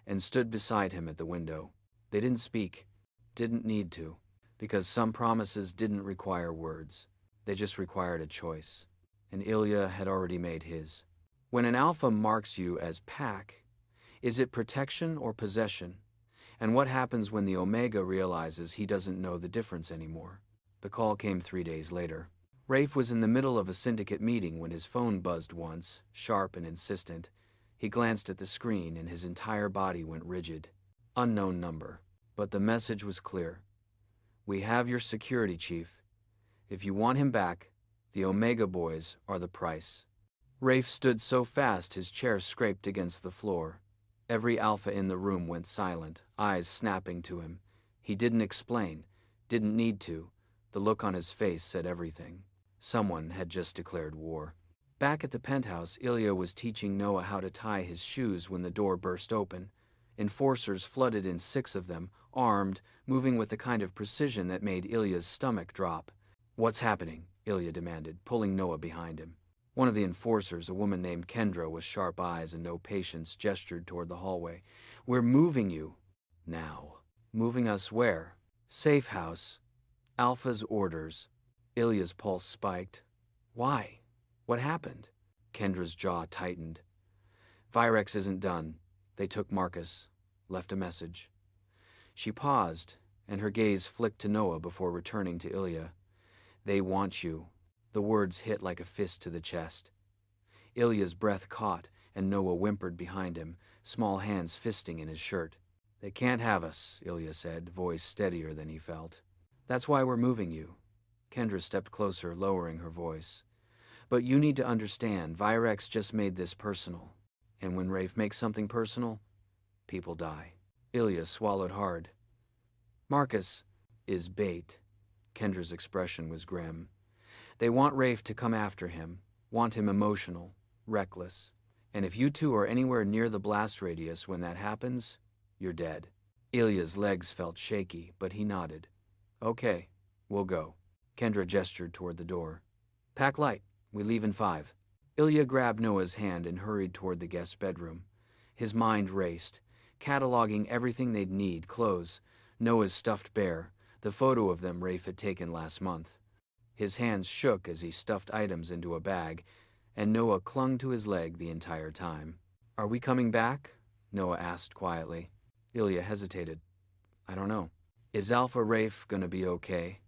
and stood beside him at the window. They didn't speak, didn't need to, because some promises didn't require words. They just required a choice, and Ilya had already made his. When an alpha marks you as pack, is it protection or possession? And what happens when the Omega realizes he doesn't know the difference anymore? The call came 3 days later. Rafe was in the middle of a syndicate meeting when his phone buzzed once, sharp and insistent. He glanced at the screen and his entire body went rigid. Unknown number. But the message was clear. We have your security chief. If you want him back, the Omega boys are the price. Rafe stood so fast his chair scraped against the floor. Every alpha in the room went silent, eyes snapping to him. He didn't explain, didn't need to. The look on his face said everything. Someone had just declared war. Back at the penthouse, Ilya was teaching Noah how to tie his shoes when the door burst open. Enforcers flooded in 6 of them, armed, moving with the kind of precision that made Ilya's stomach drop. "What's happening?" Ilya demanded, pulling Noah behind him. One of the enforcers, a woman named Kendra with sharp eyes and no patience, gestured toward the hallway. "We're moving you." "Now." "Moving us where?" "Safe house. Alpha's orders." Ilya's pulse spiked. "Why? What happened?" Kendra's jaw tightened. "Virex isn't done. They took Marcus. Left a message." She paused, and her gaze flicked to Noah before returning to Ilya. "They want you." The words hit like a fist to the chest. Ilya's breath caught, and Noah whimpered behind him, small hands fisting in his shirt. "They can't have us," Ilya said, voice steadier than he felt. "That's why we're moving you." Kendra stepped closer, lowering her voice. "But you need to understand, Virex just made this personal. And when Rafe makes something personal, people die." Ilya swallowed hard. "Marcus is bait." Kendra's expression was grim. "They want Rafe to come after him, want him emotional, reckless. And if you two are anywhere near the blast radius when that happens, you're dead." Ilya's legs felt shaky, but he nodded. "Okay, we'll go." Kendra gestured toward the door. "Pack light. We leave in 5. Ilya grabbed Noah's hand and hurried toward the guest bedroom. His mind raced, cataloging everything they'd need: clothes, Noah's stuffed bear, the photo of them Rafe had taken last month. His hands shook as he stuffed items into a bag, and Noah clung to his leg the entire time. "Are we coming back?" Noah asked quietly. Ilya hesitated. "I don't know." "Is Alpha Rafe gonna be okay?"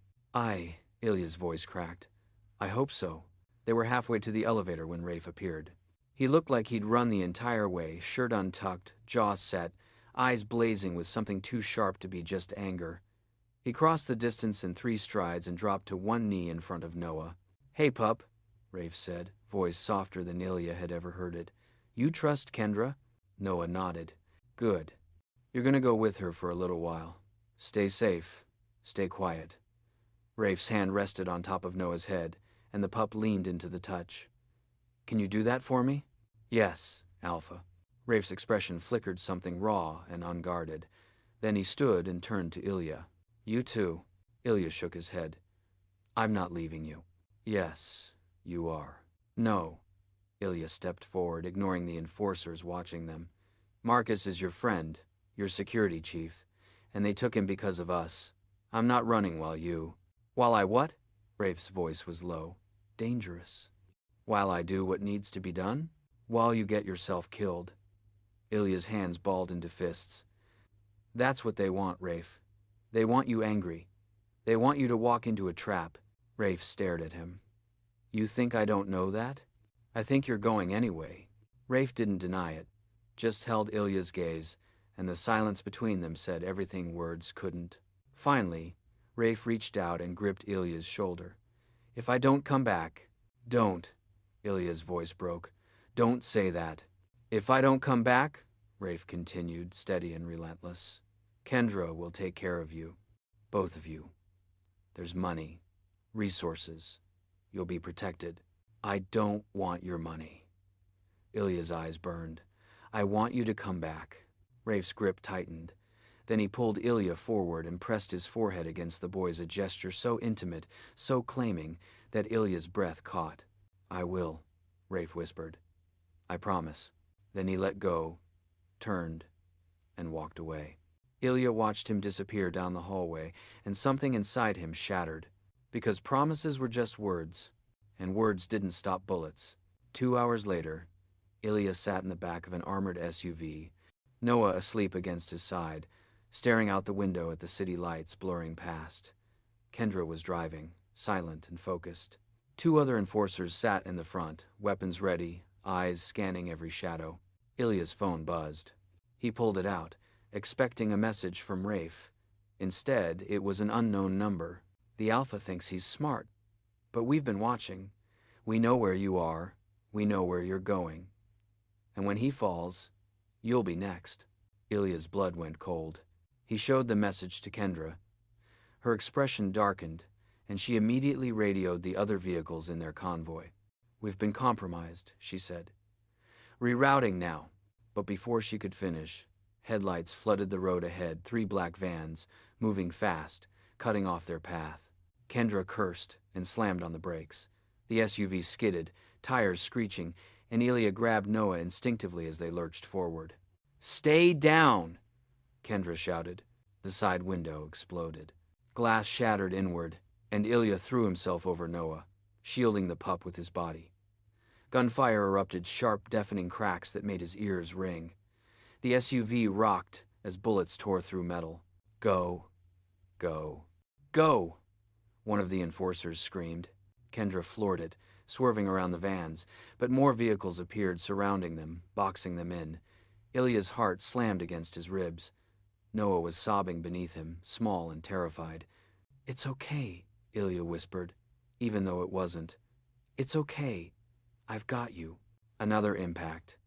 Ilya's voice cracked. "I hope so." They were halfway to the elevator when Rafe appeared. He looked like he'd run the entire way, shirt untucked, jaw set, eyes blazing with something too sharp to be just anger. He crossed the distance in 3 strides and dropped to one knee in front of Noah. "Hey, pup," Rafe said, voice softer than Ilya had ever heard it. "You trust Kendra?" Noah nodded. "Good. You're gonna go with her for a little while. Stay safe. Stay quiet." Rafe's hand rested on top of Noah's head, and the pup leaned into the touch. "Can you do that for me?" "Yes, Alpha." Rafe's expression flickered something raw and unguarded. Then he stood and turned to Ilya. "You too." Ilya shook his head. "I'm not leaving you." "Yes, you are." "No." Ilya stepped forward, ignoring the enforcers watching them. "Marcus is your friend, your security chief, and they took him because of us. I'm not running while you—" "While I what?" Rafe's voice was low. "Dangerous." "While I do what needs to be done?" "While you get yourself killed." Ilya's hands balled into fists. "That's what they want, Rafe. They want you angry. They want you to walk into a trap." Rafe stared at him. "You think I don't know that? I think you're going anyway." Rafe didn't deny it, just held Ilya's gaze, and the silence between them said everything words couldn't. Finally, Rafe reached out and gripped Ilya's shoulder. "If I don't come back—" "Don't," Ilya's voice broke. "Don't say that." "If I don't come back," Rafe continued, steady and relentless, "Kendra will take care of you. Both of you. There's money, resources. You'll be protected." "I don't want your money." Ilya's eyes burned. "I want you to come back." Rafe's grip tightened. Then he pulled Ilya forward and pressed his forehead against the boy's, a gesture so intimate, so claiming, that Ilya's breath caught. "I will," Rafe whispered. "I promise." Then he let go, turned, and walked away. Ilya watched him disappear down the hallway, and something inside him shattered. Because promises were just words, and words didn't stop bullets. 2 hours later, Ilya sat in the back of an armored SUV, Noah asleep against his side, staring out the window at the city lights blurring past. Kendra was driving, silent and focused. 2 other enforcers sat in the front, weapons ready, eyes scanning every shadow. Ilya's phone buzzed. He pulled it out, expecting a message from Rafe. Instead, it was an unknown number. "The Alpha thinks he's smart. But we've been watching. We know where you are. We know where you're going. And when he falls, you'll be next." Ilya's blood went cold. He showed the message to Kendra. Her expression darkened, and she immediately radioed the other vehicles in their convoy. "We've been compromised," she said. "Rerouting now." But before she could finish, Headlights flooded the road ahead, 3 black vans, moving fast, cutting off their path. Kendra cursed and slammed on the brakes. The SUV skidded, tires screeching, and Ilya grabbed Noah instinctively as they lurched forward. "Stay down!" Kendra shouted. The side window exploded. Glass shattered inward, and Ilya threw himself over Noah, shielding the pup with his body. Gunfire erupted, sharp, deafening cracks that made his ears ring. The SUV rocked as bullets tore through metal. "Go, go, go!" one of the enforcers screamed. Kendra floored it, swerving around the vans, but more vehicles appeared surrounding them, boxing them in. Ilya's heart slammed against his ribs. Noah was sobbing beneath him, small and terrified. "It's okay," Ilya whispered, even though it wasn't. "It's okay. I've got you." Another impact.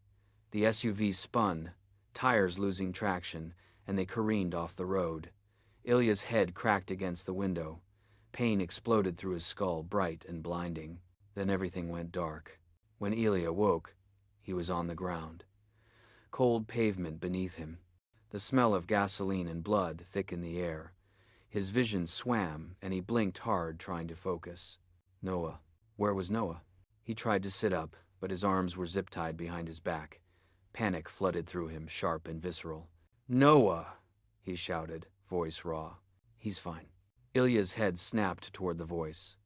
The SUV spun, tires losing traction, and they careened off the road. Ilya's head cracked against the window. Pain exploded through his skull, bright and blinding. Then everything went dark. When Ilya woke, he was on the ground. Cold pavement beneath him. The smell of gasoline and blood thick in the air. His vision swam, and he blinked hard, trying to focus. Noah. Where was Noah? He tried to sit up, but his arms were zip-tied behind his back. Panic flooded through him, sharp and visceral. "Noah!" he shouted, voice raw. "He's fine." Ilya's head snapped toward the voice.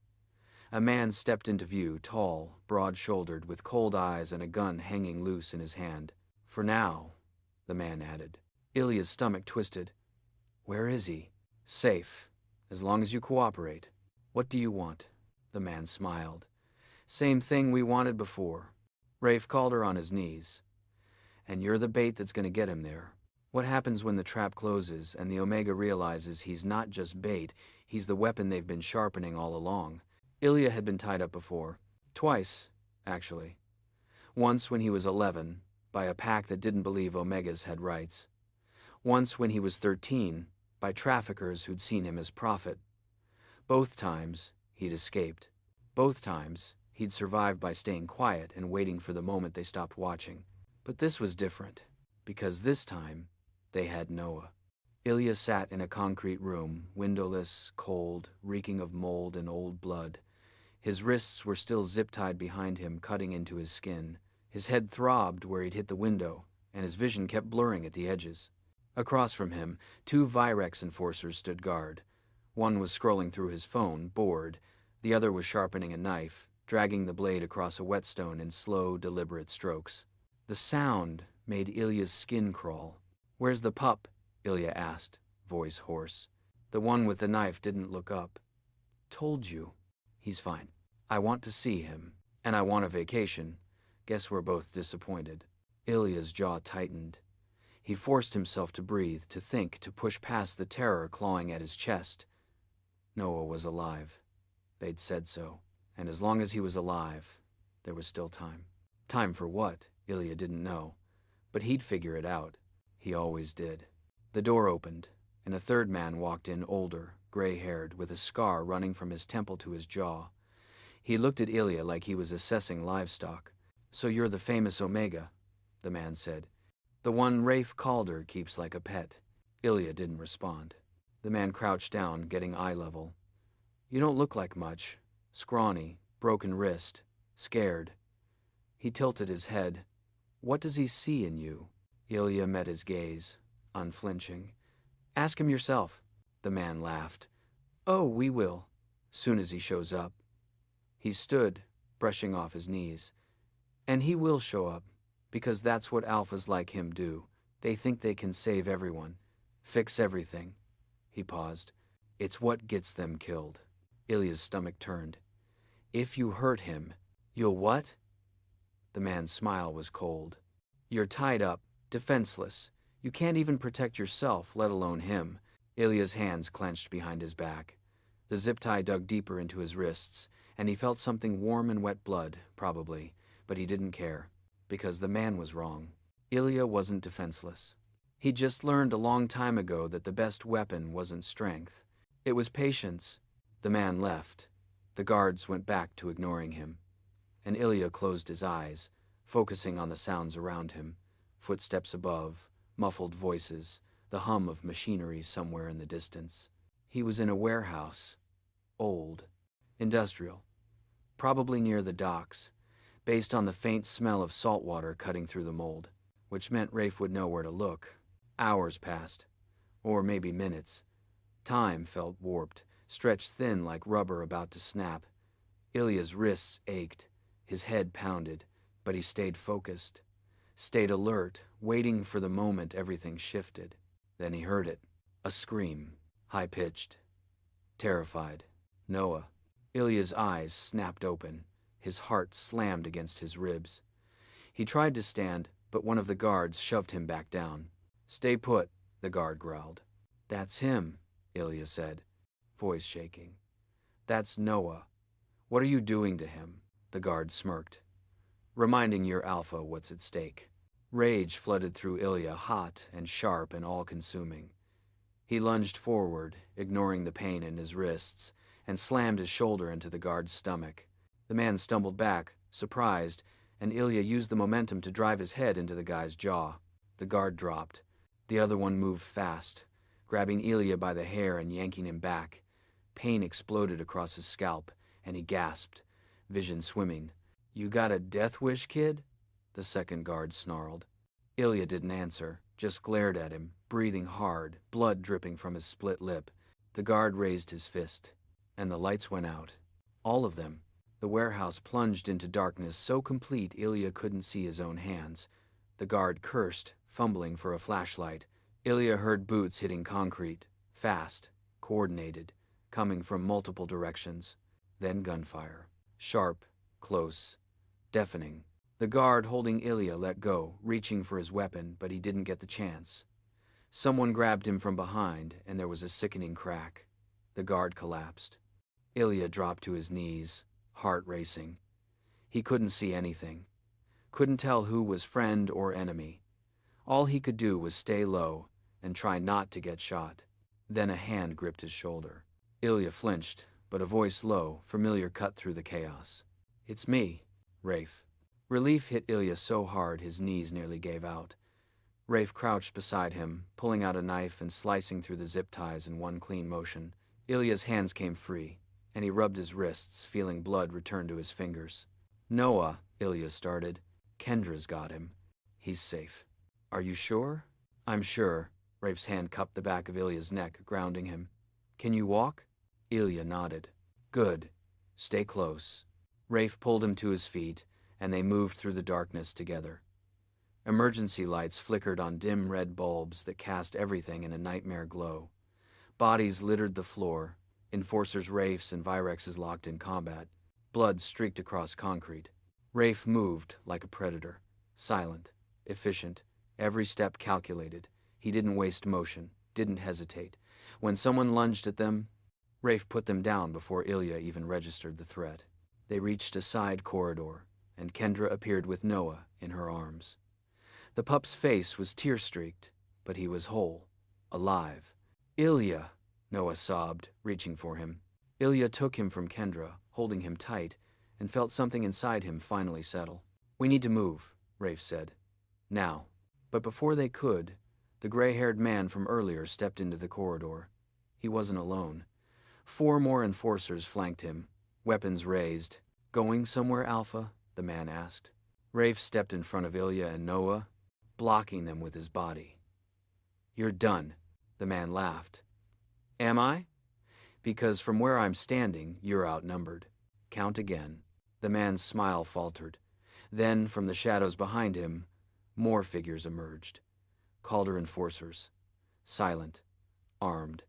A man stepped into view, tall, broad-shouldered, with cold eyes and a gun hanging loose in his hand. "For now," the man added. Ilya's stomach twisted. "Where is he?" "Safe, as long as you cooperate." "What do you want?" The man smiled. "Same thing we wanted before." Rafe Calder on his knees. "And you're the bait that's going to get him there. What happens when the trap closes and the Omega realizes he's not just bait, he's the weapon they've been sharpening all along?" Ilya had been tied up before. Twice, actually. Once when he was 11, by a pack that didn't believe Omegas had rights. Once when he was 13, by traffickers who'd seen him as prophet. Both times, he'd escaped. Both times, he'd survived by staying quiet and waiting for the moment they stopped watching. But this was different, because this time, they had Noah. Ilya sat in a concrete room, windowless, cold, reeking of mold and old blood. His wrists were still zip-tied behind him, cutting into his skin. His head throbbed where he'd hit the window, and his vision kept blurring at the edges. Across from him, 2 Virex enforcers stood guard. One was scrolling through his phone, bored. The other was sharpening a knife, dragging the blade across a whetstone in slow, deliberate strokes. The sound made Ilya's skin crawl. "Where's the pup?" Ilya asked, voice hoarse. The one with the knife didn't look up. "Told you. He's fine. I want to see him, and I want a vacation. Guess we're both disappointed." Ilya's jaw tightened. He forced himself to breathe, to think, to push past the terror clawing at his chest. Noah was alive. They'd said so. And as long as he was alive, there was still time. Time for what? Ilya didn't know. But he'd figure it out. He always did. The door opened, and a third man walked in, older, gray-haired, with a scar running from his temple to his jaw. He looked at Ilya like he was assessing livestock. "So you're the famous Omega," the man said. "The one Rafe Calder keeps like a pet." Ilya didn't respond. The man crouched down, getting eye level. "You don't look like much. Scrawny, broken wrist, scared." He tilted his head. "What does he see in you?" Ilya met his gaze, unflinching. "Ask him yourself." The man laughed. "Oh, we will, soon as he shows up." He stood, brushing off his knees. "And he will show up, because that's what alphas like him do. They think they can save everyone, fix everything." He paused. "It's what gets them killed." Ilya's stomach turned. "If you hurt him, you'll what?" The man's smile was cold. "You're tied up, defenseless. You can't even protect yourself, let alone him." Ilya's hands clenched behind his back. The zip tie dug deeper into his wrists, and he felt something warm and wet blood, probably, but he didn't care, because the man was wrong. Ilya wasn't defenseless. He'd just learned a long time ago that the best weapon wasn't strength. It was patience. The man left. The guards went back to ignoring him. And Ilya closed his eyes, focusing on the sounds around him. Footsteps above, muffled voices, the hum of machinery somewhere in the distance. He was in a warehouse. Old. Industrial. Probably near the docks, based on the faint smell of salt water cutting through the mold, which meant Rafe would know where to look. Hours passed, or maybe minutes. Time felt warped, stretched thin like rubber about to snap. Ilya's wrists ached, his head pounded, but he stayed focused, stayed alert, waiting for the moment everything shifted. Then he heard it, a scream, high-pitched, terrified. Noah. Ilya's eyes snapped open, his heart slammed against his ribs. He tried to stand, but one of the guards shoved him back down. "Stay put," the guard growled. "That's him," Ilya said, voice shaking. "That's Noah. What are you doing to him?" The guard smirked. "Reminding your alpha what's at stake." Rage flooded through Ilya, hot and sharp and all-consuming. He lunged forward, ignoring the pain in his wrists, and slammed his shoulder into the guard's stomach. The man stumbled back, surprised, and Ilya used the momentum to drive his head into the guy's jaw. The guard dropped. The other one moved fast, grabbing Ilya by the hair and yanking him back. Pain exploded across his scalp, and he gasped, vision swimming. "You got a death wish, kid?" the second guard snarled. Ilya didn't answer, just glared at him, breathing hard, blood dripping from his split lip. The guard raised his fist, and the lights went out. All of them. The warehouse plunged into darkness so complete Ilya couldn't see his own hands. The guard cursed, fumbling for a flashlight. Ilya heard boots hitting concrete, fast, coordinated, coming from multiple directions. Then gunfire. Sharp, close, deafening. The guard holding Ilya let go, reaching for his weapon, but he didn't get the chance. Someone grabbed him from behind, and there was a sickening crack. The guard collapsed. Ilya dropped to his knees, heart racing. He couldn't see anything. Couldn't tell who was friend or enemy. All he could do was stay low and try not to get shot. Then a hand gripped his shoulder. Ilya flinched, but a voice low, familiar cut through the chaos. "It's me, Rafe." Relief hit Ilya so hard his knees nearly gave out. Rafe crouched beside him, pulling out a knife and slicing through the zip ties in one clean motion. Ilya's hands came free, and he rubbed his wrists, feeling blood return to his fingers. "Noah," Ilya started. "Kendra's got him. He's safe." "Are you sure?" "I'm sure." Rafe's hand cupped the back of Ilya's neck, grounding him. "Can you walk?" Ilya nodded. "Good. Stay close." Rafe pulled him to his feet, and they moved through the darkness together. Emergency lights flickered on dim red bulbs that cast everything in a nightmare glow. Bodies littered the floor, enforcers Rafe's and Virex's locked in combat. Blood streaked across concrete. Rafe moved like a predator, silent, efficient, every step calculated. He didn't waste motion, didn't hesitate. When someone lunged at them, Rafe put them down before Ilya even registered the threat. They reached a side corridor, and Kendra appeared with Noah in her arms. The pup's face was tear-streaked, but he was whole, alive. "Ilya," Noah sobbed, reaching for him. Ilya took him from Kendra, holding him tight, and felt something inside him finally settle. "We need to move," Rafe said. "Now." But before they could, the gray-haired man from earlier stepped into the corridor. He wasn't alone. 4 more enforcers flanked him, weapons raised. "Going somewhere, Alpha?" the man asked. Rafe stepped in front of Ilya and Noah, blocking them with his body. "You're done," the man laughed. "Am I? Because from where I'm standing, you're outnumbered. Count again." The man's smile faltered. Then, from the shadows behind him, more figures emerged. Calder enforcers, silent, armed,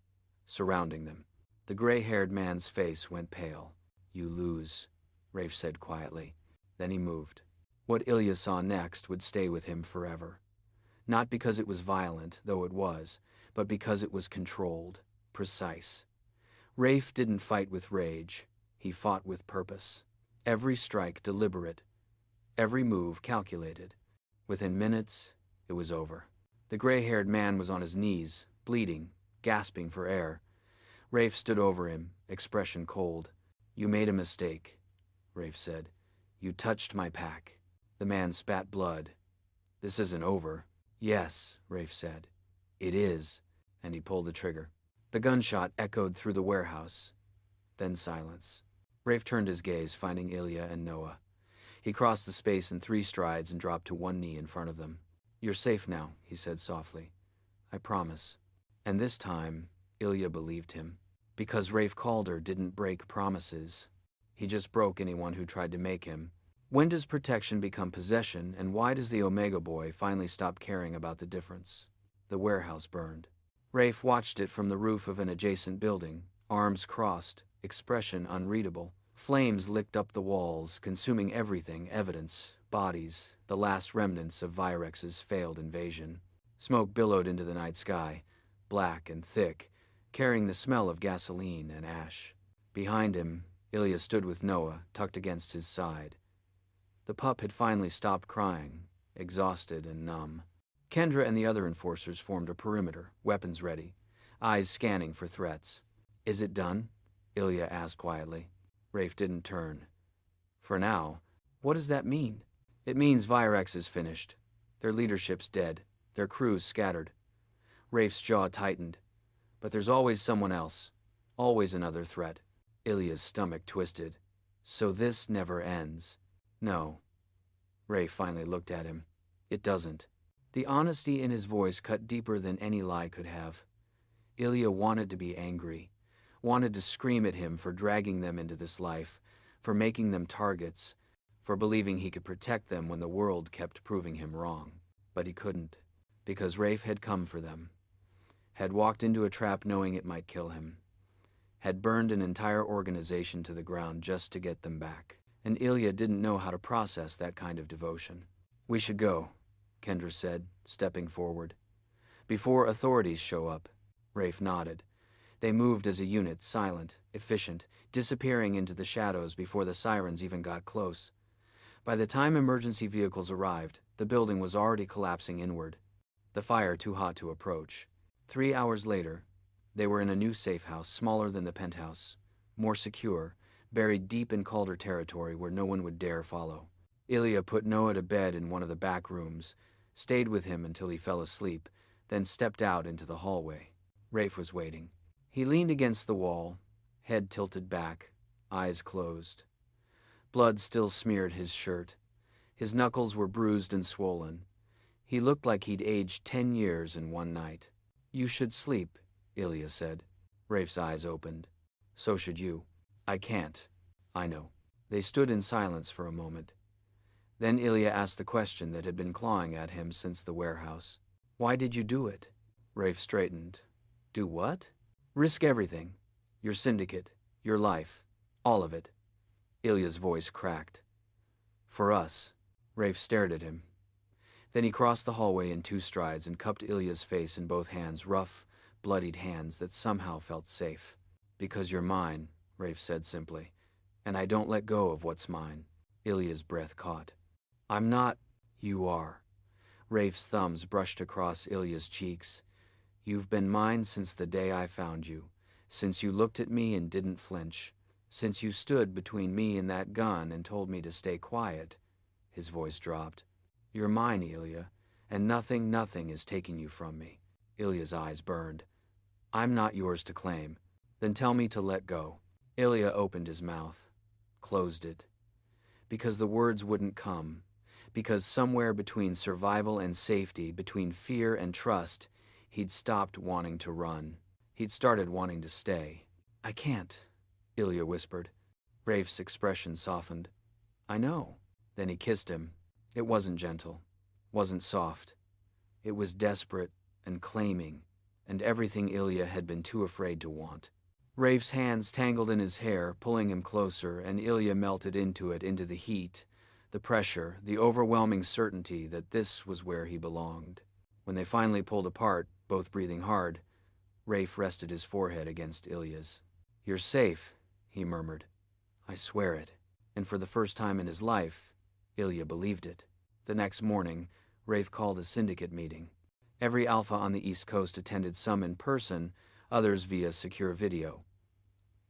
surrounding them. The gray-haired man's face went pale. "You lose," Rafe said quietly. Then he moved. What Ilya saw next would stay with him forever. Not because it was violent, though it was, but because it was controlled, precise. Rafe didn't fight with rage. He fought with purpose. Every strike deliberate. Every move calculated. Within minutes, it was over. The gray-haired man was on his knees, bleeding, gasping for air. Rafe stood over him, expression cold. "You made a mistake," Rafe said. "You touched my pack." The man spat blood. "This isn't over. Yes, Rafe said. It is, and he pulled the trigger. The gunshot echoed through the warehouse, then silence. Rafe turned his gaze, finding Ilya and Noah. He crossed the space in 3 strides and dropped to one knee in front of them. You're safe now, he said softly. I promise. And this time, Ilya believed him. Because Rafe Calder didn't break promises. He just broke anyone who tried to make him. When does protection become possession, and why does the Omega Boy finally stop caring about the difference? The warehouse burned. Rafe watched it from the roof of an adjacent building, arms crossed, expression unreadable. Flames licked up the walls, consuming everything: evidence, bodies, the last remnants of Virex's failed invasion. Smoke billowed into the night sky, black and thick, carrying the smell of gasoline and ash. Behind him, Ilya stood with Noah tucked against his side. The pup had finally stopped crying, exhausted and numb. Kendra and the other enforcers formed a perimeter, weapons ready, eyes scanning for threats. Is it done? Ilya asked quietly. Rafe didn't turn. For now. What does that mean? It means Virex is finished. Their leadership's dead, their crews scattered. Rafe's jaw tightened. But there's always someone else. Always another threat. Ilya's stomach twisted. So this never ends. No. Rafe finally looked at him. It doesn't. The honesty in his voice cut deeper than any lie could have. Ilya wanted to be angry, wanted to scream at him for dragging them into this life, for making them targets, for believing he could protect them when the world kept proving him wrong. But he couldn't, because Rafe had come for them, had walked into a trap knowing it might kill him, had burned an entire organization to the ground just to get them back. And Ilya didn't know how to process that kind of devotion. We should go, Kendra said, stepping forward. Before authorities show up. Rafe nodded. They moved as a unit, silent, efficient, disappearing into the shadows before the sirens even got close. By the time emergency vehicles arrived, the building was already collapsing inward, the fire too hot to approach. 3 hours later, they were in a new safe house, smaller than the penthouse, more secure, buried deep in Calder territory where no one would dare follow. Ilya put Noah to bed in one of the back rooms, stayed with him until he fell asleep, then stepped out into the hallway. Rafe was waiting. He leaned against the wall, head tilted back, eyes closed. Blood still smeared his shirt. His knuckles were bruised and swollen. He looked like he'd aged 10 years in one night. You should sleep, Ilya said. Rafe's eyes opened. So should you. I can't. I know. They stood in silence for a moment. Then Ilya asked the question that had been clawing at him since the warehouse. Why did you do it? Rafe straightened. Do what? Risk everything. Your syndicate, your life, all of it. Ilya's voice cracked. For us. Rafe stared at him. Then he crossed the hallway in 2 strides and cupped Ilya's face in both hands, rough, bloodied hands that somehow felt safe. Because you're mine, Rafe said simply, and I don't let go of what's mine. Ilya's breath caught. I'm not. You are. Rafe's thumbs brushed across Ilya's cheeks. You've been mine since the day I found you, since you looked at me and didn't flinch, since you stood between me and that gun and told me to stay quiet. His voice dropped. You're mine, Ilya, and nothing is taking you from me. Ilya's eyes burned. I'm not yours to claim. Then tell me to let go. Ilya opened his mouth, closed it. Because the words wouldn't come. Because somewhere between survival and safety, between fear and trust, he'd stopped wanting to run. He'd started wanting to stay. I can't, Ilya whispered. Rafe's expression softened. I know. Then he kissed him. It wasn't gentle, wasn't soft. It was desperate and claiming, and everything Ilya had been too afraid to want. Rafe's hands tangled in his hair, pulling him closer, and Ilya melted into it, into the heat, the pressure, the overwhelming certainty that this was where he belonged. When they finally pulled apart, both breathing hard, Rafe rested his forehead against Ilya's. You're safe, he murmured. I swear it. And for the first time in his life, Ilya believed it. The next morning, Rafe called a syndicate meeting. Every alpha on the East Coast attended, some in person, others via secure video.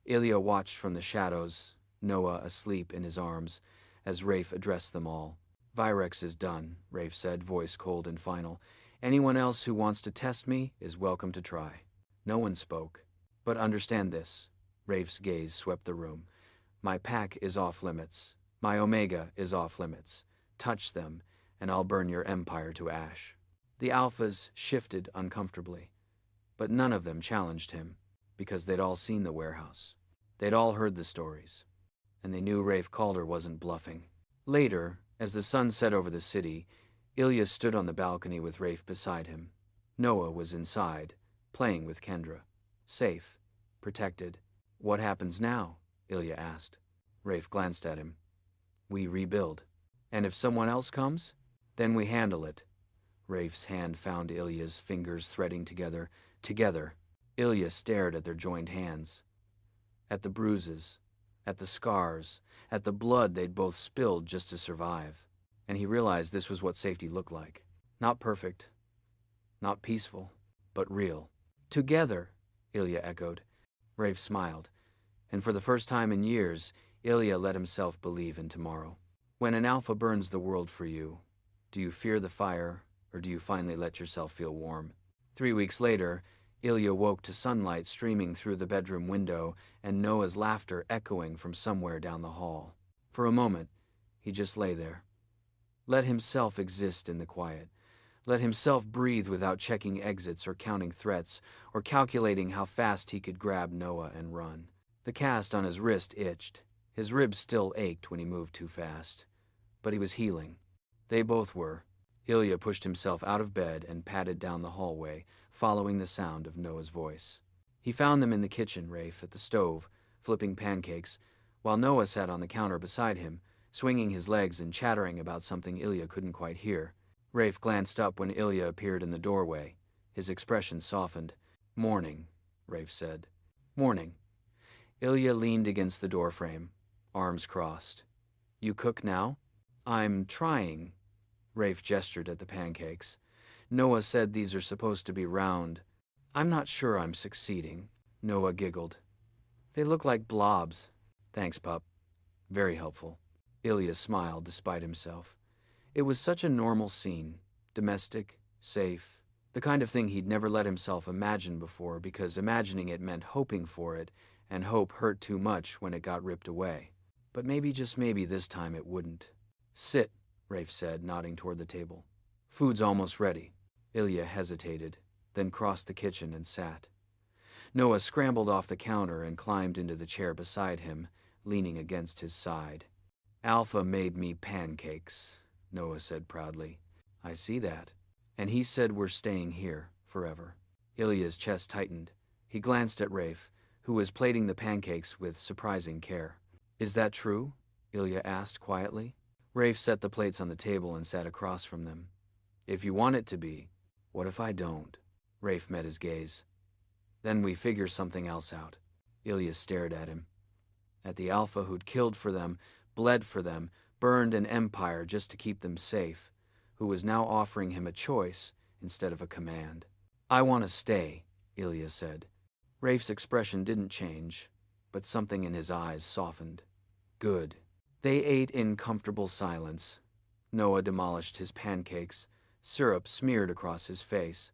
Ilya watched from the shadows, Noah asleep in his arms, as Rafe addressed them all. Virex is done, Rafe said, voice cold and final. Anyone else who wants to test me is welcome to try. No one spoke. But understand this. Rafe's gaze swept the room. My pack is off limits. My Omega is off limits. Touch them, and I'll burn your empire to ash. The Alphas shifted uncomfortably, but none of them challenged him, because they'd all seen the warehouse. They'd all heard the stories, and they knew Rafe Calder wasn't bluffing. Later, as the sun set over the city, Ilya stood on the balcony with Rafe beside him. Noah was inside, playing with Kendra. Safe, protected. What happens now? Ilya asked. Rafe glanced at him. We rebuild. And if someone else comes, then we handle it. Rafe's hand found Ilya's fingers threading together. Together. Ilya stared at their joined hands. At the bruises. At the scars. At the blood they'd both spilled just to survive. And he realized this was what safety looked like. Not perfect. Not peaceful. But real. Together, Ilya echoed. Rafe smiled. And for the first time in years, Ilya let himself believe in tomorrow. When an alpha burns the world for you, do you fear the fire, or do you finally let yourself feel warm? 3 weeks later, Ilya woke to sunlight streaming through the bedroom window and Noah's laughter echoing from somewhere down the hall. For a moment, he just lay there. Let himself exist in the quiet. Let himself breathe without checking exits or counting threats, or calculating how fast he could grab Noah and run. The cast on his wrist itched. His ribs still ached when he moved too fast. But he was healing. They both were. Ilya pushed himself out of bed and padded down the hallway, following the sound of Noah's voice. He found them in the kitchen, Rafe, at the stove, flipping pancakes, while Noah sat on the counter beside him, swinging his legs and chattering about something Ilya couldn't quite hear. Rafe glanced up when Ilya appeared in the doorway. His expression softened. Morning, Rafe said. Morning. Ilya leaned against the doorframe, arms crossed. You cook now? I'm trying. Rafe gestured at the pancakes. Noah said these are supposed to be round. I'm not sure I'm succeeding. Noah giggled. They look like blobs. Thanks, pup. Very helpful. Ilya smiled despite himself. It was such a normal scene. Domestic, safe. The kind of thing he'd never let himself imagine before because imagining it meant hoping for it, and hope hurt too much when it got ripped away. But maybe, just maybe, this time it wouldn't. Sit, Rafe said, nodding toward the table. Food's almost ready. Ilya hesitated, then crossed the kitchen and sat. Noah scrambled off the counter and climbed into the chair beside him, leaning against his side. Alpha made me pancakes, Noah said proudly. I see that. And he said we're staying here forever. Ilya's chest tightened. He glanced at Rafe, who was plating the pancakes with surprising care. Is that true? Ilya asked quietly. Rafe set the plates on the table and sat across from them. If you want it to be, what if I don't? Rafe met his gaze. Then we figure something else out. Ilya stared at him. At the Alpha who'd killed for them, bled for them, burned an empire just to keep them safe, who was now offering him a choice instead of a command. I want to stay, Ilya said. Rafe's expression didn't change, but something in his eyes softened. Good. They ate in comfortable silence. Noah demolished his pancakes, syrup smeared across his face.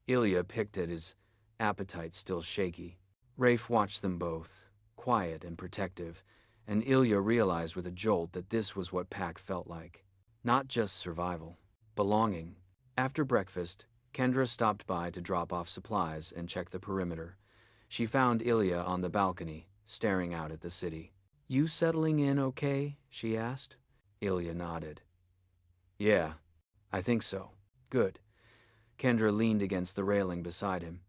Ilya picked at his appetite still shaky. Rafe watched them both, quiet and protective, and Ilya realized with a jolt that this was what pack felt like. Not just survival. Belonging. After breakfast, Kendra stopped by to drop off supplies and check the perimeter. She found Ilya on the balcony, staring out at the city. You settling in okay? She asked. Ilya nodded. Yeah, I think so. Good. Kendra leaned against the railing beside him.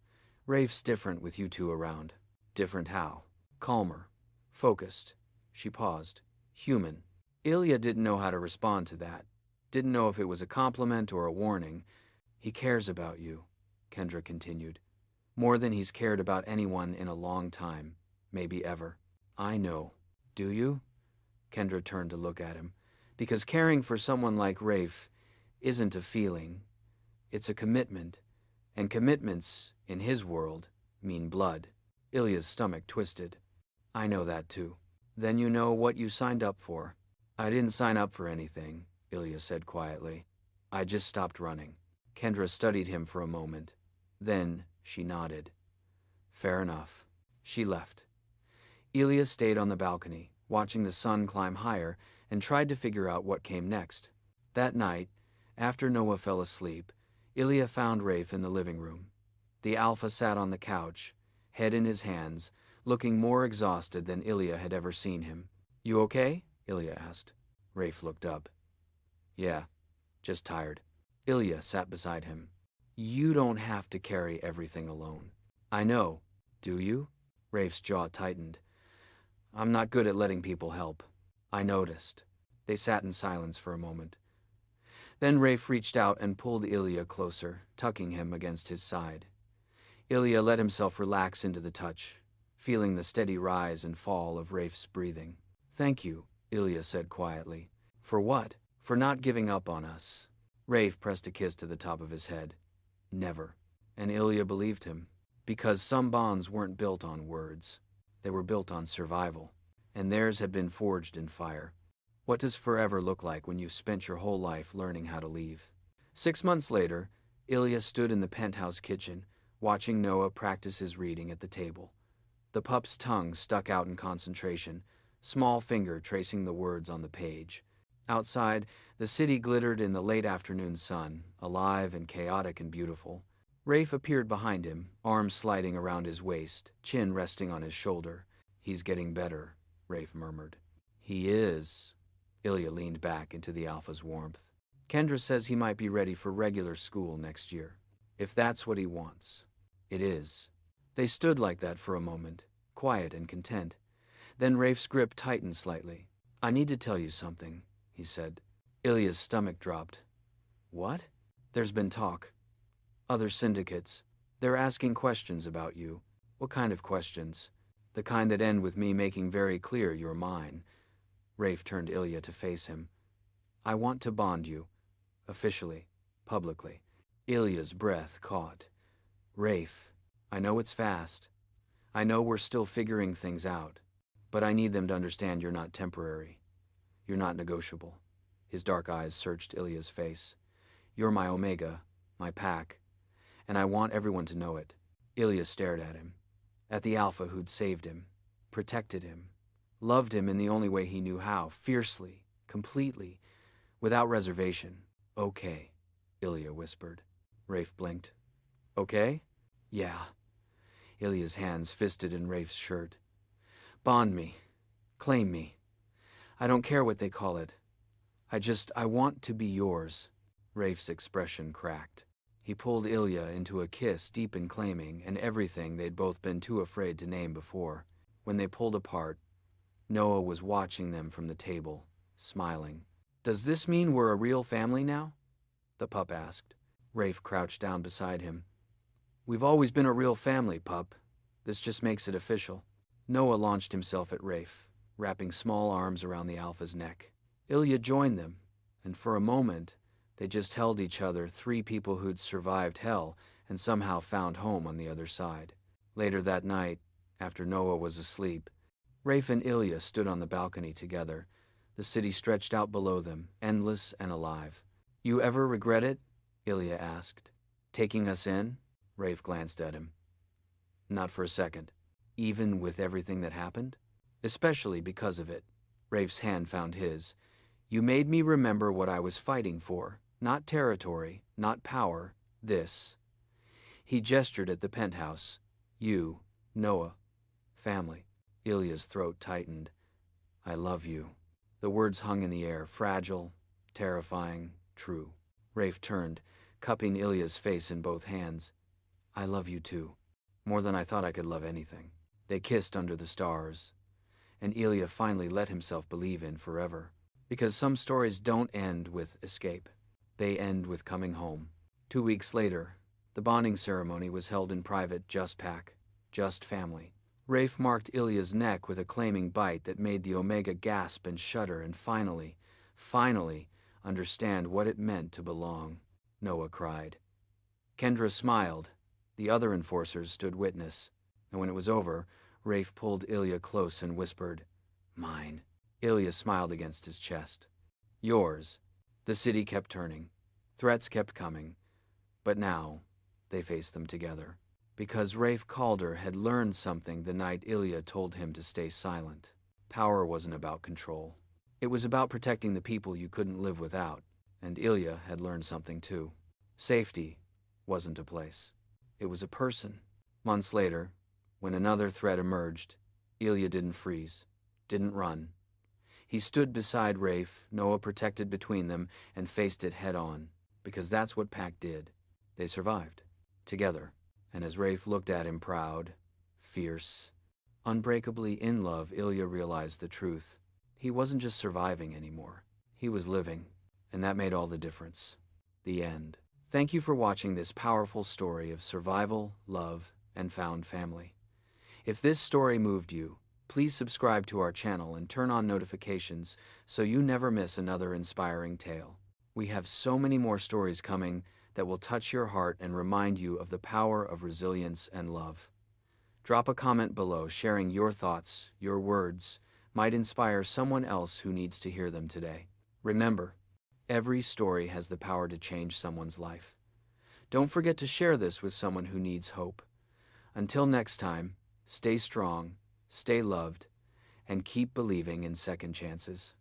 Rafe's different with you two around. Different how? Calmer. Focused. She paused. Human. Ilya didn't know how to respond to that. Didn't know if it was a compliment or a warning. He cares about you, Kendra continued. More than he's cared about anyone in a long time. Maybe ever. I know. Do you? Kendra turned to look at him. Because caring for someone like Rafe isn't a feeling. It's a commitment. And commitments, in his world, mean blood. Ilya's stomach twisted. I know that too. Then you know what you signed up for. I didn't sign up for anything, Ilya said quietly. I just stopped running. Kendra studied him for a moment. Then she nodded. Fair enough. She left. Ilya stayed on the balcony, watching the sun climb higher, and tried to figure out what came next. That night, after Noah fell asleep, Ilya found Rafe in the living room. The alpha sat on the couch, head in his hands, looking more exhausted than Ilya had ever seen him. You okay? Ilya asked. Rafe looked up. Yeah, just tired. Ilya sat beside him. You don't have to carry everything alone. I know. Do you? Rafe's jaw tightened. I'm not good at letting people help. I noticed. They sat in silence for a moment. Then Rafe reached out and pulled Ilya closer, tucking him against his side. Ilya let himself relax into the touch, feeling the steady rise and fall of Rafe's breathing. Thank you, Ilya said quietly. For what? For not giving up on us. Rafe pressed a kiss to the top of his head. Never. And Ilya believed him, because some bonds weren't built on words. They were built on survival, and theirs had been forged in fire. What does forever look like when you've spent your whole life learning how to leave? 6 months later, Ilya stood in the penthouse kitchen, watching Noah practice his reading at the table. The pup's tongue stuck out in concentration, small finger tracing the words on the page. Outside, the city glittered in the late afternoon sun, alive and chaotic and beautiful. Rafe appeared behind him, arms sliding around his waist, chin resting on his shoulder. He's getting better, Rafe murmured. He is. Ilya leaned back into the alpha's warmth. Kendra says he might be ready for regular school next year. If that's what he wants. It is. They stood like that for a moment, quiet and content. Then Rafe's grip tightened slightly. I need to tell you something, he said. Ilya's stomach dropped. What? There's been talk. Other syndicates. They're asking questions about you. What kind of questions? The kind that end with me making very clear you're mine. Rafe turned Ilya to face him. I want to bond you. Officially. Publicly. Ilya's breath caught. Rafe, I know it's fast. I know we're still figuring things out. But I need them to understand you're not temporary. You're not negotiable. His dark eyes searched Ilya's face. You're my Omega, my pack. And I want everyone to know it. Ilya stared at him. At the alpha who'd saved him. Protected him. Loved him in the only way he knew how. Fiercely. Completely. Without reservation. Okay, Ilya whispered. Rafe blinked. Okay? Yeah. Ilya's hands fisted in Rafe's shirt. Bond me. Claim me. I don't care what they call it. I want to be yours. Rafe's expression cracked. He pulled Ilya into a kiss deep in claiming and everything they'd both been too afraid to name before. When they pulled apart, Noah was watching them from the table, smiling. Does this mean we're a real family now? The pup asked. Rafe crouched down beside him. We've always been a real family, pup. This just makes it official. Noah launched himself at Rafe, wrapping small arms around the alpha's neck. Ilya joined them, and for a moment, they just held each other, three people who'd survived hell and somehow found home on the other side. Later that night, after Noah was asleep, Rafe and Ilya stood on the balcony together. The city stretched out below them, endless and alive. You ever regret it? Ilya asked. Taking us in? Rafe glanced at him. Not for a second. Even with everything that happened? Especially because of it. Rafe's hand found his. You made me remember what I was fighting for. Not territory, not power, this. He gestured at the penthouse. You, Noah, family. Ilya's throat tightened. I love you. The words hung in the air, fragile, terrifying, true. Rafe turned, cupping Ilya's face in both hands. I love you too. More than I thought I could love anything. They kissed under the stars. And Ilya finally let himself believe in forever. Because some stories don't end with escape. They end with coming home. 2 weeks later, the bonding ceremony was held in private, just pack, just family. Rafe marked Ilya's neck with a claiming bite that made the Omega gasp and shudder and finally understand what it meant to belong. Noah cried. Kendra smiled. The other enforcers stood witness. And when it was over, Rafe pulled Ilya close and whispered, Mine. Ilya smiled against his chest. Yours. The city kept turning. Threats kept coming. But now, they faced them together. Because Rafe Calder had learned something the night Ilya told him to stay silent. Power wasn't about control. It was about protecting the people you couldn't live without. And Ilya had learned something too. Safety wasn't a place. It was a person. Months later, when another threat emerged, Ilya didn't freeze, didn't run. He stood beside Rafe, Noah protected between them, and faced it head on. Because that's what Pack did. They survived. Together. And as Rafe looked at him proud, fierce, unbreakably in love, Ilya realized the truth. He wasn't just surviving anymore. He was living. And that made all the difference. The end. Thank you for watching this powerful story of survival, love, and found family. If this story moved you, please subscribe to our channel and turn on notifications so you never miss another inspiring tale. We have so many more stories coming that will touch your heart and remind you of the power of resilience and love. Drop a comment below sharing your thoughts. Your words might inspire someone else who needs to hear them today. Remember, every story has the power to change someone's life. Don't forget to share this with someone who needs hope. Until next time, stay strong, stay loved, and keep believing in second chances.